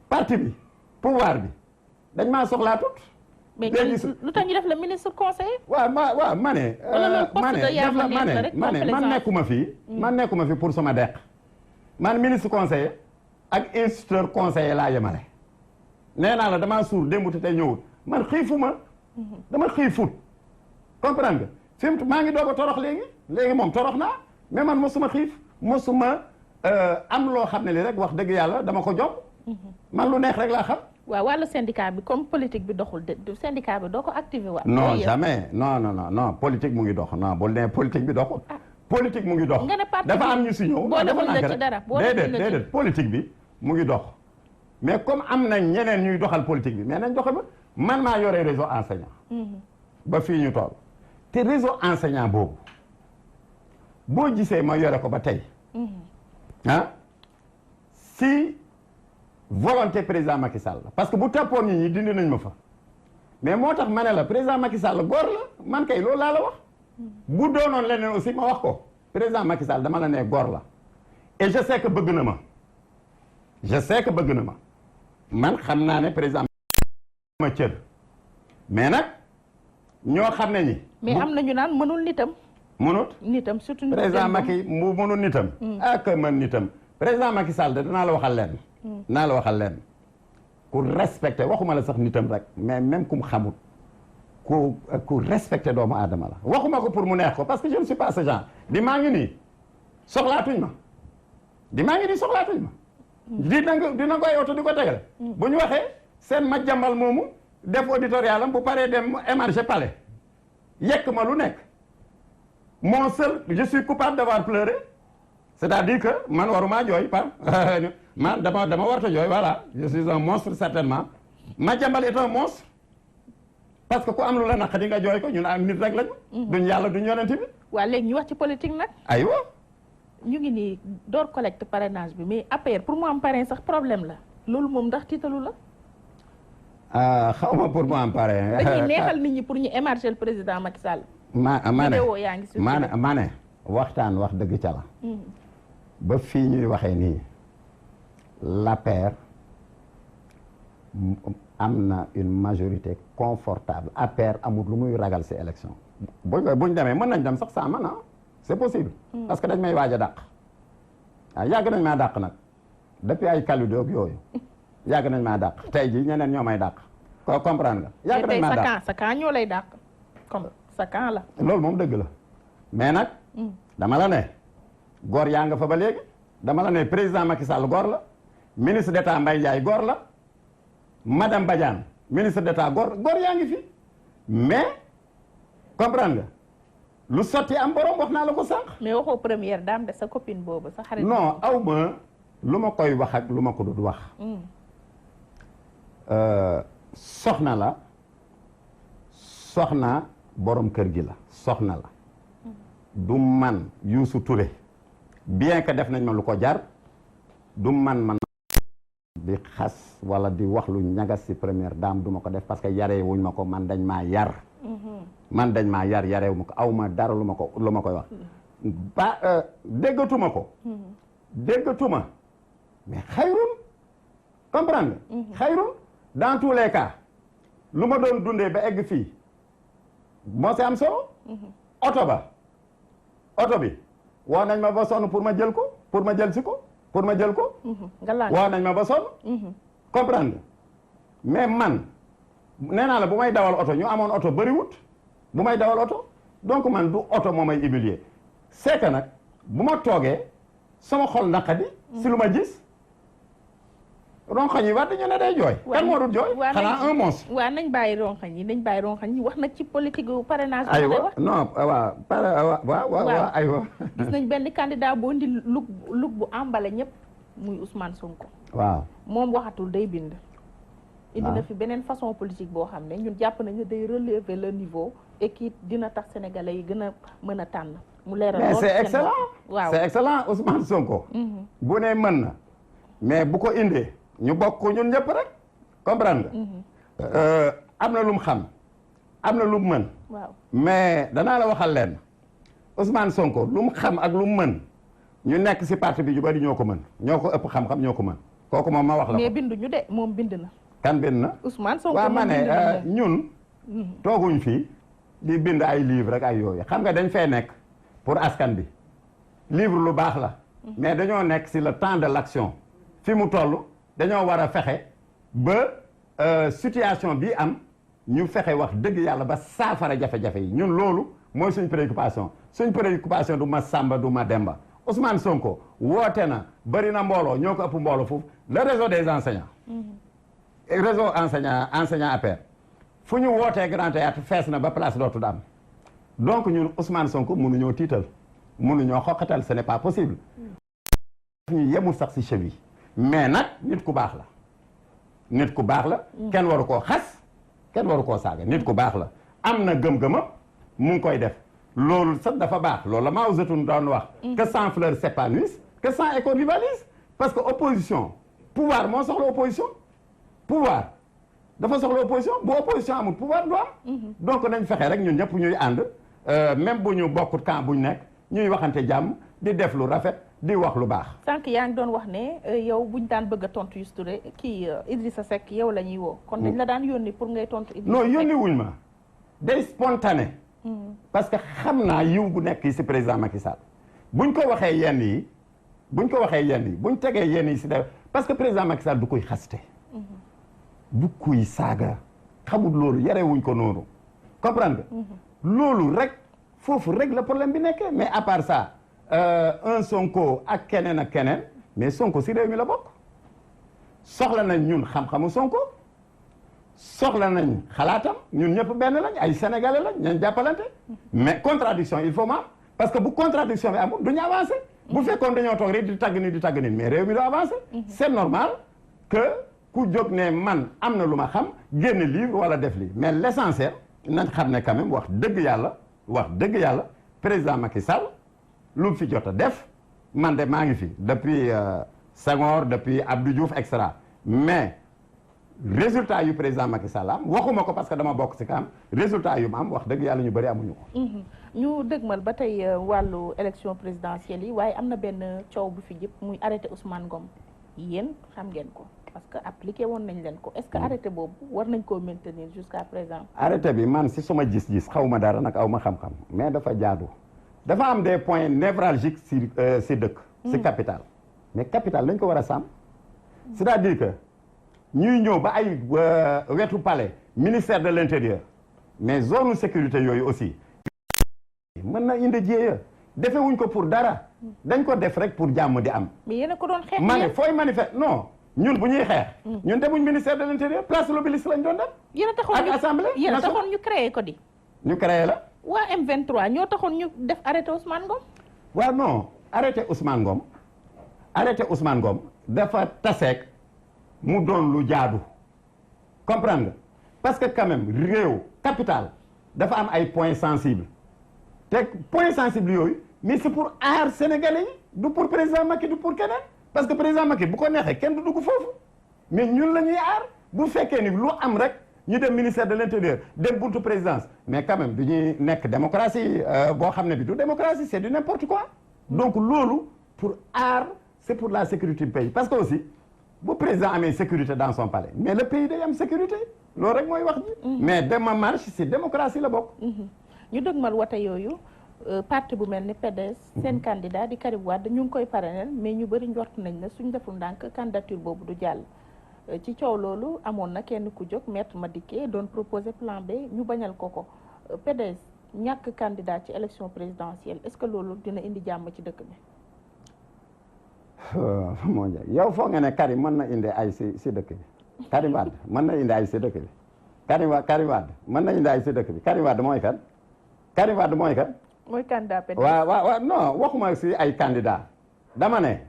parti bi pouvoir bi dañ maa soxlaatut mais lu tax ñu def la ministre conseiller waaw ma ne man nekkuma fii man nekkuma fi pour sama deq man ministre conseiller ak instituteur conseiller laa yemale nee naa la damaa suur démb te tey ñëwut man xiifuma dama xiifut comprendre nga fi mu maa ngi doog a torox léegi moom torox naa mais man mosuma xiif mosuma am loo xam ne li rek wax dëgg yàlla dama ko jom man lu neex rek laa xam waaw wàllu syndicat bi comme politique bi doxul syndicat bi doo ko activé waat non jamais non politique mu ngi dox non bul ne politique bi doxul politique mu ngi dox dafa am ñu si ñëw boo deful la ci dara déedéet politique bi mu ngi dox mais comme am na ñeneen ñuy doxal politique bi mais nañ doxe ba man maa yore réseau enseignant ba fii ñu toll te réseau enseignant boobu boo gisee ma yore ko ba tey si volonté président Macky Sall parce que bu toppoon nit ñi dindi nañ ma fa mais moo tax ma ne la président Macky Sall góor la man kay loolu laa la wax bu doonoon leneen aussi ma wax ko président Macky Sall dama la ne góor la et je sais que bëgg na ma man xam naa ne président ma cër mais nag ñoo xam ne ñi mais am na ñu naan mënul nitam surtout président Macky mu mënul nitam ak man nitam président Macky Sall de danaa la waxal leen ku respecté waxuma la sax nitam rek mais même ku mu xamul ku respecté doomu aadama la waxuma ko pour mu neex ko parce que je ne suis pas ce genre di maa ngi nii soxlaatuñ ma dina koy oto di ko tegale bu ñu waxee seen ma jambal moomu def auditorial am bu paree dem émarger palais yekk ma lu nekk mon seul je suis coupable d'avoir pleuré c'est-à-dire que man waruma jooy par man dama warta jooy voilà je suis un monstre certainement Madiambal est un monstre parce que ku am lu la naqari nga jooy ko ñun ak nit rek lañu duñ yàlla duñ yonent bi waa léegi ñu wax ci politique nag aywa ñu ngi nii door collecte parrainage bi mais APR pour mu am parrain sax problème la loolu moom ndax tiitalu la xaw ma pour mu am parrain dañuy neexal nit ñi pour ñu émarger le président Macky Sall vidéo yaa ngi ma ne waxtaan wax dëgg ca la ba fii ñuy waxee nii l'APR am na une majorité confortable APR amul lu muy ragal ci élection buñ demee mën nañ dem sax sans man c'est possible parce que dañ may waaj a dàq waaw yàgg nañ maa dàq nag depuis ay Kalidou yooyu yàgg nañ maa dàq tey jii ñeneen ñoo may dàq ko comprendre nga yàgg nañ maa dàq sa camp ñoo lay dàq comme sa camp la loolu moom dëgg la mais nag dama la ne góor yaa nga fa ba léegi dama la ne président Macky Sall góor la ministre d'État Mbaye Ndiaye góor la madame Badiane ministre d'État góor yaa ngi fi mais comprendre nga lu sotti am borom wax naa la ko sànq. mais waxoo première dame de sa copine boobu sa xarit. non aw ma lu ma koy wax ak lu ma ko dul wax. soxna la soxna borom kër gi la soxna la. du man Youssou Touré bien que def nañ ma lu ko jar du man di xas wala di wax lu ñagas ci première dame du ma ko def parce que yaree wuñ ma ko man dañ maa yar. man dañ maa yar yareewu ma ko aw ma dara lu ma koy wax ba déggatuma ko déggatuma mais xayrun comprendre nga xayrun dans tous les cas lu ma doon dundee ba egg fii moo si am solo oto bi woo nañ ma ba sonn pour ma jël ko pour ma jël si ko pour ma jël ko woo nañ ma ba sonn comprendre nga mais man nee naa la bu may dawal oto ñu amoon oto bëriwut bu may dawal oto donc man du oto moo may humilier c'est que nag bu ma toogee sama xol naqadi si lu ma gis ronxañ yi wax dañu ne day jooy kan moo dul jooy xanaa un monstre waaw nañ bàyyi ronxañ yi wax nag ci politique gu parrainage aywa non waaw aywa gis nañ benn candidat boo indi look bu emballé ñëpp muy Ousmane Sonko waaw moom waxatul day bind indi na fi beneen façon politique boo xam ne ñun jàpp nañu day relever le niveau et qui dina tax sénégalais yi gën a mën a tànn mu leeral mais c'est excellent waaw c'est excellent Ousmane Sonko bu ne mën na mais bu ko indee ñu bokk ñun ñëpp rek comprendre nga am na lu mu xam am na lu mu mën waaw mais danaa la waxal leen Ousmane Sonko lu mu xam ak lu mu mën ñu nekk ci parti bi yu bari ñoo ko mën ñoo ko ëpp xam-xam ñoo ko mën kooku moom ma wax la ko mais binduñu de moom bind na kan bind na Ousmane Sonko waaw ma ne ñun tooguñ fii di bind ay livre rek ay yooyu xam nga dañ fee nekk pour askan bi livre lu baax la mais dañoo nekk ci le temps de l'action fi mu toll dañoo war a fexe ba situation bi am ñu fexe wax dëgg yàlla ba saafara jafe-jafe yi ñun loolu mooy suñ préoccupation du ma Samba du ma Demba Ousmane Sonko woote na bari na mbooloo ñoo ko ëpp mbooloo foofu le réseau des enseignants réseau enseignant APR fu ñu wootee Grand Théâtre fees na ba place dootul am donc ñun Ousmane Sonko mënuñoo tiital mënuñoo xoqatal ce n'est pas possible ñu yemul sax ci cheville mais nag nit ku baax la kenn waru koo xas kenn waru koo saaga nit ku baax la am na gëm-gëma mu ngi koy def loolu sax dafa baax loolu la Mao Zedong doon wax que 100 fleurs s'épanouissent que 100 échos rivalisent parce que opposition pouvoir moo soxla opposition pouvoir dafa soxla opposition bu opposition amul pouvoir du am donc nañ fexe rek ñun ñëpp ñuy ànd même bu ñu bokkut camp bu ñu nekk ñuy waxante jàmm di def lu rafet di wax lu baax sànq yaa ngi doon wax ne yow buñ daan bëgg a tontu Youssou Touré kii Idrissa Seck yow la ñuy woo kon dañ la daan yónni pour ngay tontu Idrissa Seck non yónni wuñ ma day spontané parce que xam naa yiw gu nekk yi ci président Macky Sall buñ ko waxee yenn yi buñ tegee yenn yi ci def parce que président Macky Sall du koy xaste du koy saaga xamul loolu yarewuñ ko noonu comprendre nga loolu rek foofu rek la problème bi nekkee mais à part ça un Sonko ak keneen mais Sonko ci réew mi la bokk soxla nañ ñun xam-xamu Sonko soxla nañ xalaatam ñun ñëpp benn lañ ay sénégalais lañ nañ jàppalante mais contradiction il faut ma parce que bu contradiction bi amul duñu avancé bu fekkoon dañoo toog rek di tàgg nit mais réew mi doo avancé c'est normal que ku jóg ne man am na lu ma xam génn livre wala def lii mais l'essentiel nañ xam ne quand même wax dëgg yàlla président Macky Sall lu mu fi jot a def man de maa ngi fi depuis Senghor depuis Abdou Diouf et cetera mais résultat yu président Macky Sall am waxuma ko parce que dama bokk ci kam résultat yu mu am wax dëgg yàlla ñu bëri amuñu ko. ñu dëgmal ba tey wàllu élection présidentielle yi waaye am na benn coow bu fi jëpp muy arrêté Ousmane Ngom yéen xam ngeen ko parce que appliqué woon nañ leen ko est-ce que arrêté boobu war nañ koo maintenir jusqu'à présent. arrêté bi man si suma gis-gis xaw ma dara nag aw ma xam-xam mais dafa jaadu dafa am des points névralgiques si dëkk. si capitale mais capitale lañ ko war a sàmm c'est-à-dire que. ñuy ñëw ba ay wetu palais ministère de l'intérieur mais zone sécurité yooyu aussi mën na indi jéeya defe wuñ ko pour dara dañ ko def rek pour jàmm di am. mais yéen a ko doon xeex ma ne fooy manifester non ñun bu ñuy xeex. ñun demuñ ministère de l'intérieur place de l'Obélisque lañ doon dem. yéen a taxoon ak assemblée yéen a taxoon ñu créé ko di. ñu créé la. waa M23 ñoo taxoon ñu def arrêté Ousmane Ngom. waaw non arrêté Ousmane Ngom dafa taseek mu doon lu jaadu comprendre nga parce que quand même réew capital dafa am ay points sensibles te points sensibles yooyu mais c'est pour aar sénégalais yi du pour président Macky du pour keneen parce que président Macky bu ko neexee kenn du dugg foofu mais ñun la ñuy aar bu fekkee ni lu am rek ñu dem ministère de l'intérieur dem buntu présidence mais quand même du ñuy nekk démocratie boo xam ne bi du démocratie c'est du n'importe quoi donc loolu pour aar c'est pour la sécurité du pays parce que aussi bu président amee sécurité dans son palais mais le pays day am sécurité loolu rek mooy wax ji mais dema marche ci démocratie la bokk ñu dëgmal wote yooyu parti bu mel ni PDS seen candidat di Karim Wade ñu ngi koy parrainer mais ñu bëri njort nañ ne suñ deful ndànk candidature boobu du jàll ci coow loolu amoon na kenn ku jóg Maître Madické doon proposer plan B ñu bañal ko PDS ñàkk candidat ci élection présidentielle est-ce que loolu dina indi jàmm ci dëkk bi moo ja yow foog nga ne Karim mën na indi ay si dëkk bi Karim Wade mën na indi ay si dëkk bi Karim Wade mën na indi ay si dëkk bi Karim Wade mooy kan Karim Wade mooy kan mooy candidat PDS waaw non waxuma si ay candidat dama ne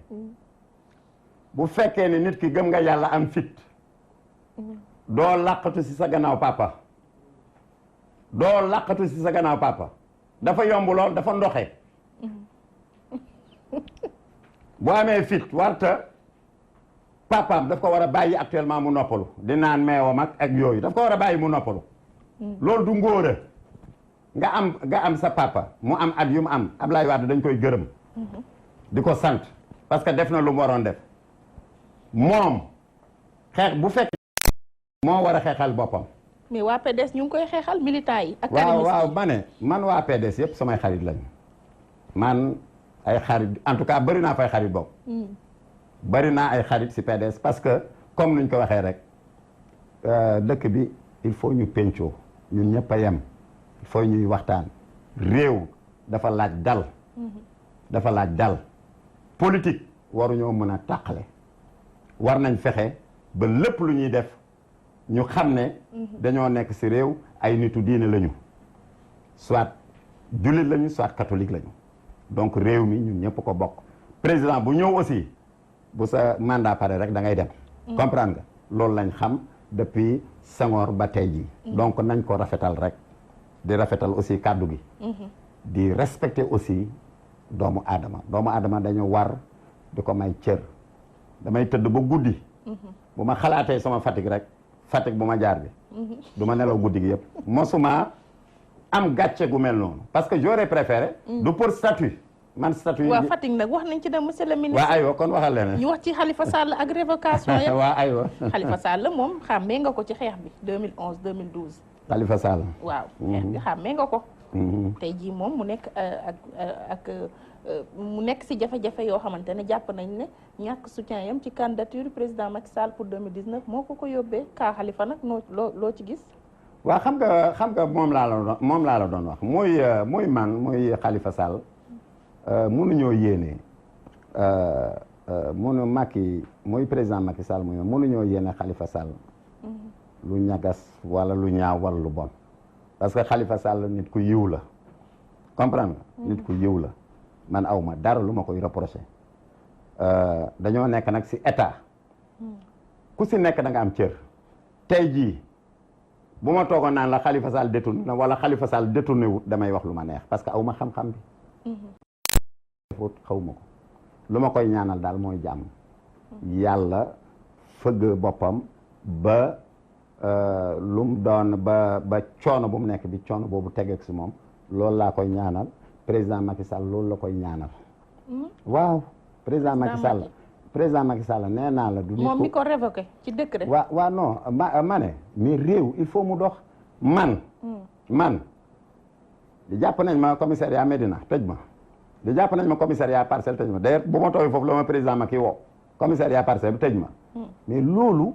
bu fekkee ne nit ki gëm nga yàlla am fit doo laqatu si sa gannaaw papa dafa yomb lool dafa ndoxe boo amee fit warta papaam daf ko war a bàyyi actuellement mu noppalu di naan meewam ak yooyu daf ko war a bàyyi mu noppalu loolu du ngóora nga am sa papa mu am at yu mu am Ablaye Wade dañ koy gërëm di ko sant parce que def na lu mu waroon def moom xeex bu fekk moo war a xeexal boppam mais waa PDS ñu ngi koy xeexal militants yi ak waaw ma ne man waa PDS yëpp samay xarit lañu man ay xarit en tout cas bëri naa fay xarit bokk bëri naa ay xarit ci PDS parce que comme nuñ ko waxee rek dëkk bi il faut ñu pencoo ñun ñëpp a yem il faut ñuy waxtaan réew dafa laaj dal politique waruñoo mën a tàqale war nañ fexe ba lépp lu ñuy def ñu xam ne dañoo nekk ci réew ay nitu diine lañu soit jullit lañu soit catholique lañu donc réew mi ñun ñëpp ko bokk président bu ñëw aussi bu sa mandat pare rek da ngay dem comprendre nga loolu lañ xam depuis Senghor ba tey jii donc nañ ko rafetal rek di rafetal aussi kàddu gi di respecter aussi doomu aadama dañu war di ko may cër damay tëdd ba guddi bu ma xalaatee sama Fatick bu ma jaar bi du ma nelaw guddi gi yëpp mosuma am gàcce gu mel noonu parce que j'aurais préféré du pour statut man statut waaw Fatick nag wax nañ ci dem monsieur le ministre waaw aywa kon waxal leneen ñu wax ci Khalifa Sall ak révocation yëpp waaw aywa Khalifa Sall moom xàmmee nga ko ci xeex bi 2011 2012 Khalifa Sall waaw xeex bi xàmmee nga ko tey jii moom mu nekk mu nekk ci jafe-jafe yoo xamante ne jàpp nañ ne ñàkk soutien yam ci candidature président Macky Sall pour 2019 moo ko yóbbee kaa Khalifa nag loo ci gis waaw xam nga moom laa la doon wax muy man muy Khalifa Sall mënuñoo yéene muy président Macky Sall mënuñoo yéene Khalifa Sall lu ñagas wala lu ñaaw wala lu bon parce que Khalifa Sall nit ku yiw la comprendre nga nit ku yiw la man aw ma dara lu ma koy reproché dañoo nekk nag si état ku si nekk da nga am cër tey jii bu ma toogoon naan la Khalifa Sall détourné na wala Khalifa Sall détourné wut damay wax lu ma neex parce que aw ma xam-xam bi fóot xaw ma ko lu ma koy ñaanal daal mooy jàmm yàlla fëgg boppam ba lu mu doon ba coono bu mu nekk bi coono boobu tegeeg si moom loolu laa koy ñaanal président Macky Sall loolu la koy ñaanal waaw président Macky Sall nee naa la du moom mi ko révoqué ci décret waaw non ma ne mais réew il faut mu dox man di jàpp nañ ma commissariat Médina tëj ma di jàpp nañ ma commissariat Parcelles tëj ma d'ailleurs bu ma toogee foofu la ma président Macky woo commissariat Parcelles bi tëj ma mais loolu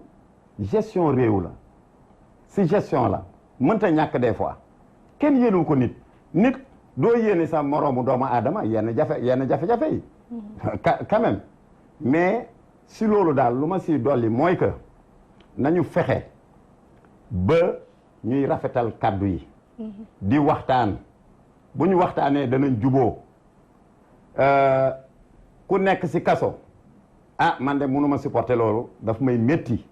gestion réew la si gestion la mënta ñàkk des fois kenn yéenu ko nit doo yéene sa moroomu doomu aadama yenn jafe-jafe yi quand même mais si loolu daal lu ma si dolli mooy que nañu fexe ba ñuy rafetal kàddu yi di waxtaan bu ñu waxtaanee danañ juboo ku nekk si kaso man de mënuma supporter loolu daf may métti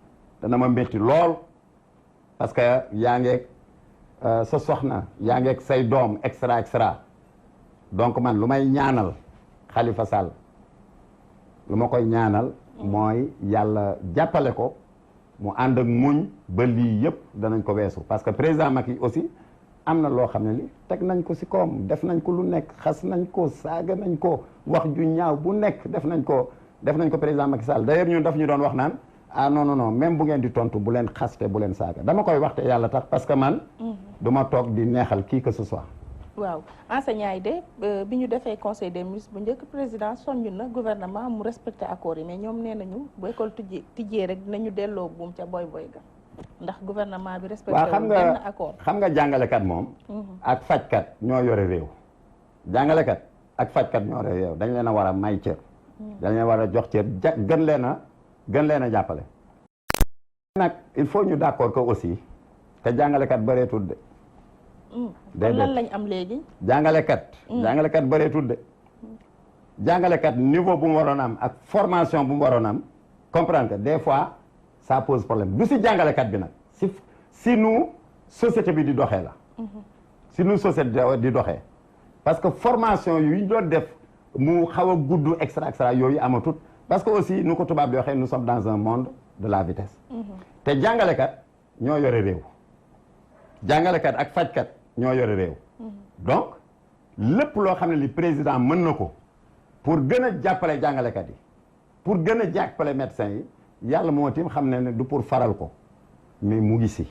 dana ma métti lool parce que yaa ngeeg sa soxna yaa ngeeg say doom extra donc man lu may ñaanal Khalifa Sall lu ma koy ñaanal mooy yàlla jàppale ko mu ànd ak muñ ba lii yëpp danañ ko weesu parce que président Macky aussi am na loo xam ne li teg nañ ko si koom def nañ ko lu nekk xas nañ ko saaga nañ ko wax ju ñaaw bu nekk def nañ ko président Macky Sall d'ailleurs ñun daf ñu doon wax naan non même bu ngeen di tontu bu leen xaste bu leen saaga dama koy waxte yàlla tax parce que man du ma toog di neexal qui que ce soit waaw enseignants yi de bi ñu defee conseil des ministres bu njëkk président soññu na gouvernement mu respecté accords yi mais ñoom nee nañu bu école tijjee rek dinañu delloo buum ca boy ga ndax gouvernement bi respecté wu benn accord xam nga jàngalekat moom ak fajkat ñoo yore réew jàngalekat ak fajkat ñoo yore réew dañ leen a war a may cër dañ leen war a jox cër gën leen a jàppale nag il faut ñu d'accord que aussi te jàngalekat bëreetul de lan lañ am léegi jàngalekat bëreetul de jàngalekat niveau bu mu waroon am ak formation bu mu waroon am comprendre que des fois ça pose problème du si jàngalekat bi nag si nu société bi di doxee la si nu société di doxee parce que formation yu ñu doon def mu xaw a gudd extra yooyu amatut parce que aussi nu ko tubaab di waxee nous sommes dans un monde de la vitesse te jàngalekat ñoo yore réew jàngalekat ak fajkat ñoo yore réew donc lépp loo xam ne li président mën na ko pour gën a jàppale jàngalekat yi pour gën a jàppale médecins yi yàlla moo tim xam ne du pour faral ko mais mu ngi si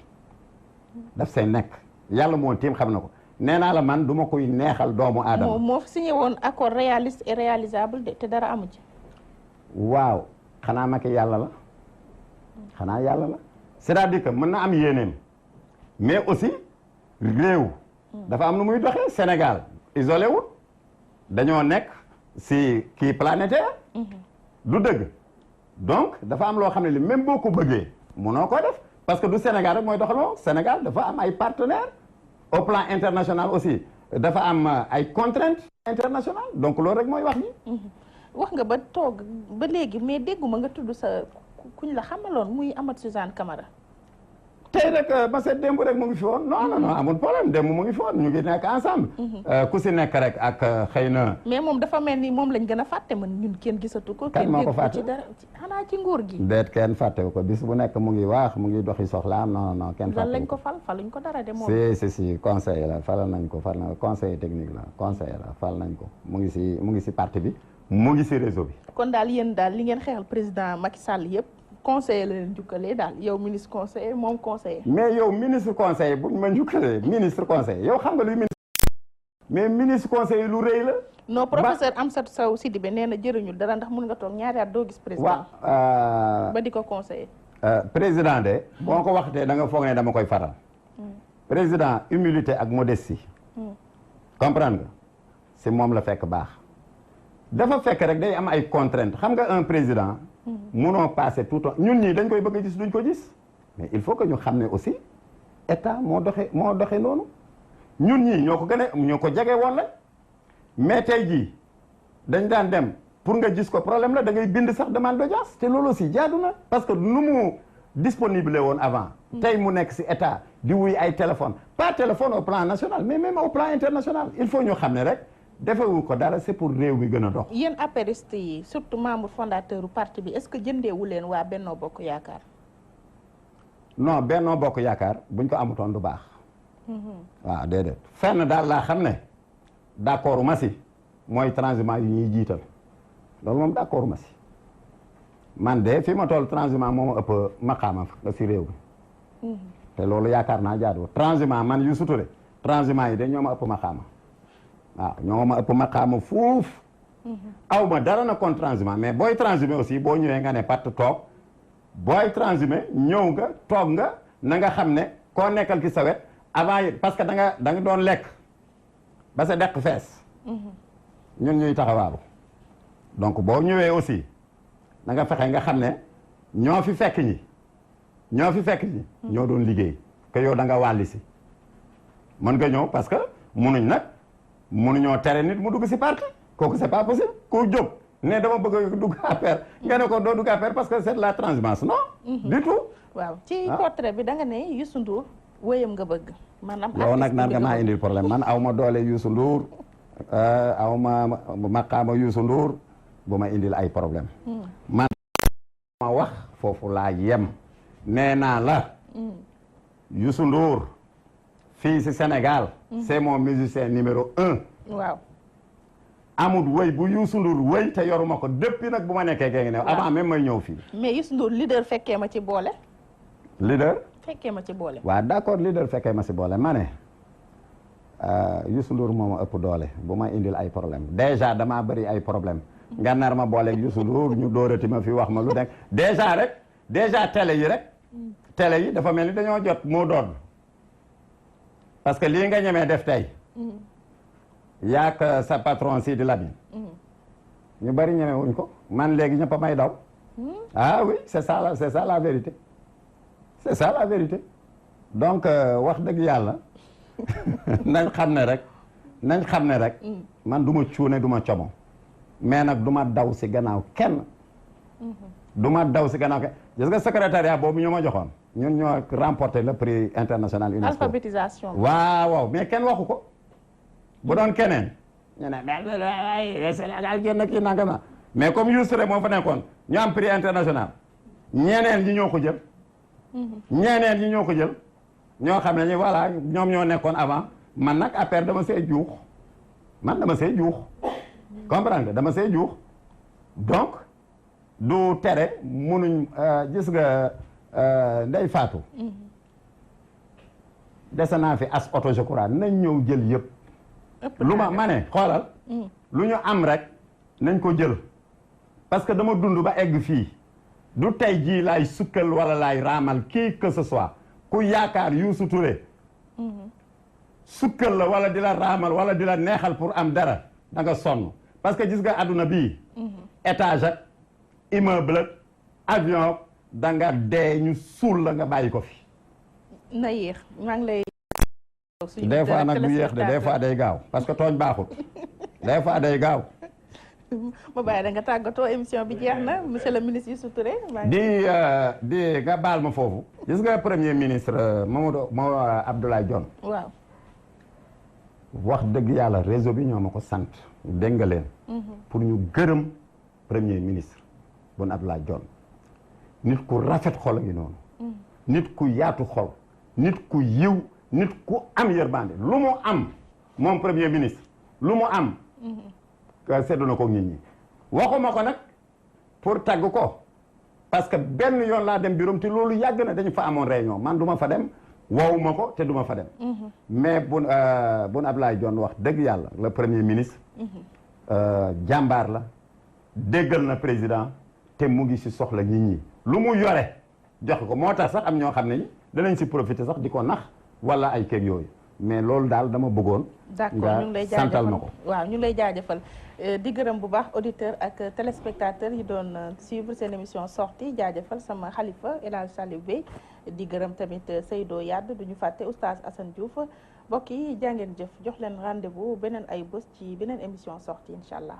daf say nekk yàlla moo tim xam na ko nee naa la man du ma koy neexal doomu aadama moo signé woon accord réaliste et réalisable de te dara amu ci waaw xanaa Macky yàlla la c'est-à-dire que mën na am yéeneem mais aussi réew dafa am nu muy doxee Sénégal isolé wut dañoo nekk si kii planétaire du dëgg donc dafa am loo xam ne li même boo ko bëggee mënoo ko def parce que du Sénégal rek mooy doxaloo Sénégal dafa am ay partenaires au plan international aussi dafa am ay contraintes internationales donc loolu rek mooy wax ni wax nga ba toog ba léegi mais dégguma nga tudd sa kuñ la xamaloon muy Amath Suzanne Camara tey rek ma seet démb rek mu ngi fi woon non amul problème démb mu ngi fi woon ñu ngi nekk ensemble ku si nekk rek ak xëy na mais moom dafa mel ni moom lañ gën a fàtte man ñun kenn gisatu ko kan moo ko fàtte ci dara xanaa ci nguur gi déet kenn fàttewu ko bis bu nekk mu ngi wax mu ngi doxi soxlaam non kenn fàtte lañ ko faluñ ko dara de moom si conseil la fal nañ ko conseil technique la conseil la fal nañ ko mu ngi si parti bi mu ngi si réseau bi kon daal yéen daal li ngeen xeexal président Macky Sall yëpp conseiller la leen jukkalee daal yow ministre conseiller moom conseiller mais yow ministre conseiller buñ ma jukkalee ministre conseiller yow xam nga luy ministre mais ministre conseiller lu rëy la non professeur Amsatou Sow Sidibé nee na jëriñu dara ndax mun nga toog ñaari at doo gis président ba di ko conseiller président de boo ko waxtee da nga foog ne dama koy faral président humilité ak modestie comprendre nga si moom la fekk baax dafa fekk rek day am ay contraintes xam nga un président munoo passé tout temps ñun ñii dañ koy bëgg a gis duñ ko gis mais il faut que ñu xam ne aussi état moo doxe noonu ñun ñii ñoo ko jege woon la mais tey jii dañ daan dem pour nga gis ko problème la da ngay bind sax demande d'audience te loolu aussi jaadu na parce que nu mu disponible woon avant tey mu nekk si état di wuy ay téléphone pas téléphone au plan national mais même au plan international il faut ñu xam ne rek defewu ko dara c'est pour réew mi gën a dox. yéen apéristes yi surtout membre fondateur u parti bi est-ce que jëndeewu leen waa Benno Bokk Yaakaar. non Benno Bokk Yaakaar buñ ko amutoon du baax. waaw déedéet fenn daal laa xam ne d'accord ma si mooy transhumance yu ñuy jiital loolu moom d'accord ma si man de fi ma toll transhumance moo ma ëpp maqaama si réew mi. te loolu yaakaar naa jaaduwul transhumance man yu suture transhumance yi de ñoo ma ëpp maqaama. waaw ñoo ma ëpp maqaama fuuf aw ma dara na contre transhumant mais booy transhumé aussi boo ñëwee nga ne patt toog booy transhumé ñëw nga toog nga na nga xam ne koo nekkal ki sa wet avant yi parce que da nga doon lekk ba sa deq fees ñun ñuy taxawaaru donc boo ñëwee aussi na nga fexe nga xam ne ñoo fi fekk ñi ñoo doon liggéey que yow da nga wàlli si mën nga ñëw parce que mënuñoo tere nit mu dugg si parti kooku c'est pas possible ku jóg ne dama bëgg a dugg APR nga ne ko doo dugg APR parce que c'est de la transhumance non du tout waaw ci portrait bi da nga ne Youssou Ndour wéyam nga bëgg maanaam yow nag naan nga maa indil problème man aw ma doole Youssou Ndour aw ma maqaama Youssou Ndour bu ma indil ay problème man ma wax foofu laa yem nee naa la Youssou Ndour fii si Sénégal c'est mon musicien numéro 1 waaw amul wëy bu Youssou Ndour wëy te yoruma ko depuis nag bu ma nekkee gée ngi new avant même may ñëw fii mais Youssou Ndour leader fekkee ma ci boole leader fekkee ma ci boole waaw d'accord leader fekkee ma ci boole ma ne Youssou Ndour moo ma ëpp doole bu ma indil ay problème déjà damaa bëri ay problème nga nar ma booleeg Youssou Ndour ñu dóorati ma fi wax ma lu nekk déjà télé yi dafa mel ni dañoo jot moo doon parce que lii nga ñemee def tey yaak sa patron Sidi Lamine ñu bari ñeme wuñ ko man léegi ñëpp a may daw ah oui c'est ça la vérité c'est ça la vérité donc wax dëgg yàlla nañ xam ne rek man du ma cuune du ma como mais nag du ma daw si gannaaw kenn gis nga secrétariat boobu ñu ma joxoon ñun ñoo remporté le prix international UNESCO alphabétisation waaw mais kenn waxu ko bu doon keneen ñu ne mais Sénégal génn kii nangam na mais comme Youssou moo fa nekkoon ñu am prix international ñeneen ñi ñoo ko jël ñoo xam ne ñi voilà ñoom ñoo nekkoon avant man nag affaire dama see juux comprendre nga dama see juux donc du tere munuñ gis nga Ndeye Fatou dese naa fi as oto je crois nañ ñëw jël yëpp lu ma ne xoolal lu ñu am rek nañ ko jël parce que dama dund ba egg fii du tey jii laay sukkal wala laay raamal qui que ce soit ku yaakaar Youssou Touré sukkal la wala di la raamal wala di la neexal pour am dara da nga sonn parce que gis nga àdduna bii étage ak immeuble ak avion da nga dee ñu suul la nga bàyyi ko fi na yéex maa ngi lay des fois nag du yéex de des fois day gaaw parce que tooñ baaxul des fois day gaaw ma bàyyi da nga tàggatoo émission bi jeex na monsieur le ministre Youssou Touré di nga baal ma foofu gis nga premier ministre Mamadou Abdoulaye Dione waaw wax dëgg yàlla réseau bi ñoo ma ko sant dégg nga leen pour ñu gërëm premier ministre Boun Abdallah Dionne nit ku rafet xol a ngi noonu nit ku yaatu xol nit ku yiw nit ku am yërmande lu mu am moom premier ministre lu mu am seddu na ko nit ñi waxuma ko nag pour tagg ko parce que benn yoon laa dem bureau te loolu yàgg na dañu fa amoon réunion man du ma fa dem wowuma ko te du ma fa dem mais Boun Abdallah Dionne wax dëgg yàlla le premier ministre jàmbaar la déggal na président te mu ngi si soxla nit ñi lu mu yore jox ko moo tax sax am ñoo xam ne danañ si profiter sax di ko nax wala ay kër yooyu mais loolu daal dama bëggoon. d'accord ñu ngi lay santal ma ko. waaw ñu ngi lay jaajëfal di gërëm bu baax auditeur ak téléspectateur yi doon suivre seen émission sortie jaajëfal sama xalifa El Hadj Salif Bey di gërëm tamit Seydou Yadd duñu fàtte oustaz Assane Diouf mbokk yi jàngeen jëf jox leen rendez-vous beneen ay bés ci beneen émission sortie incha allah.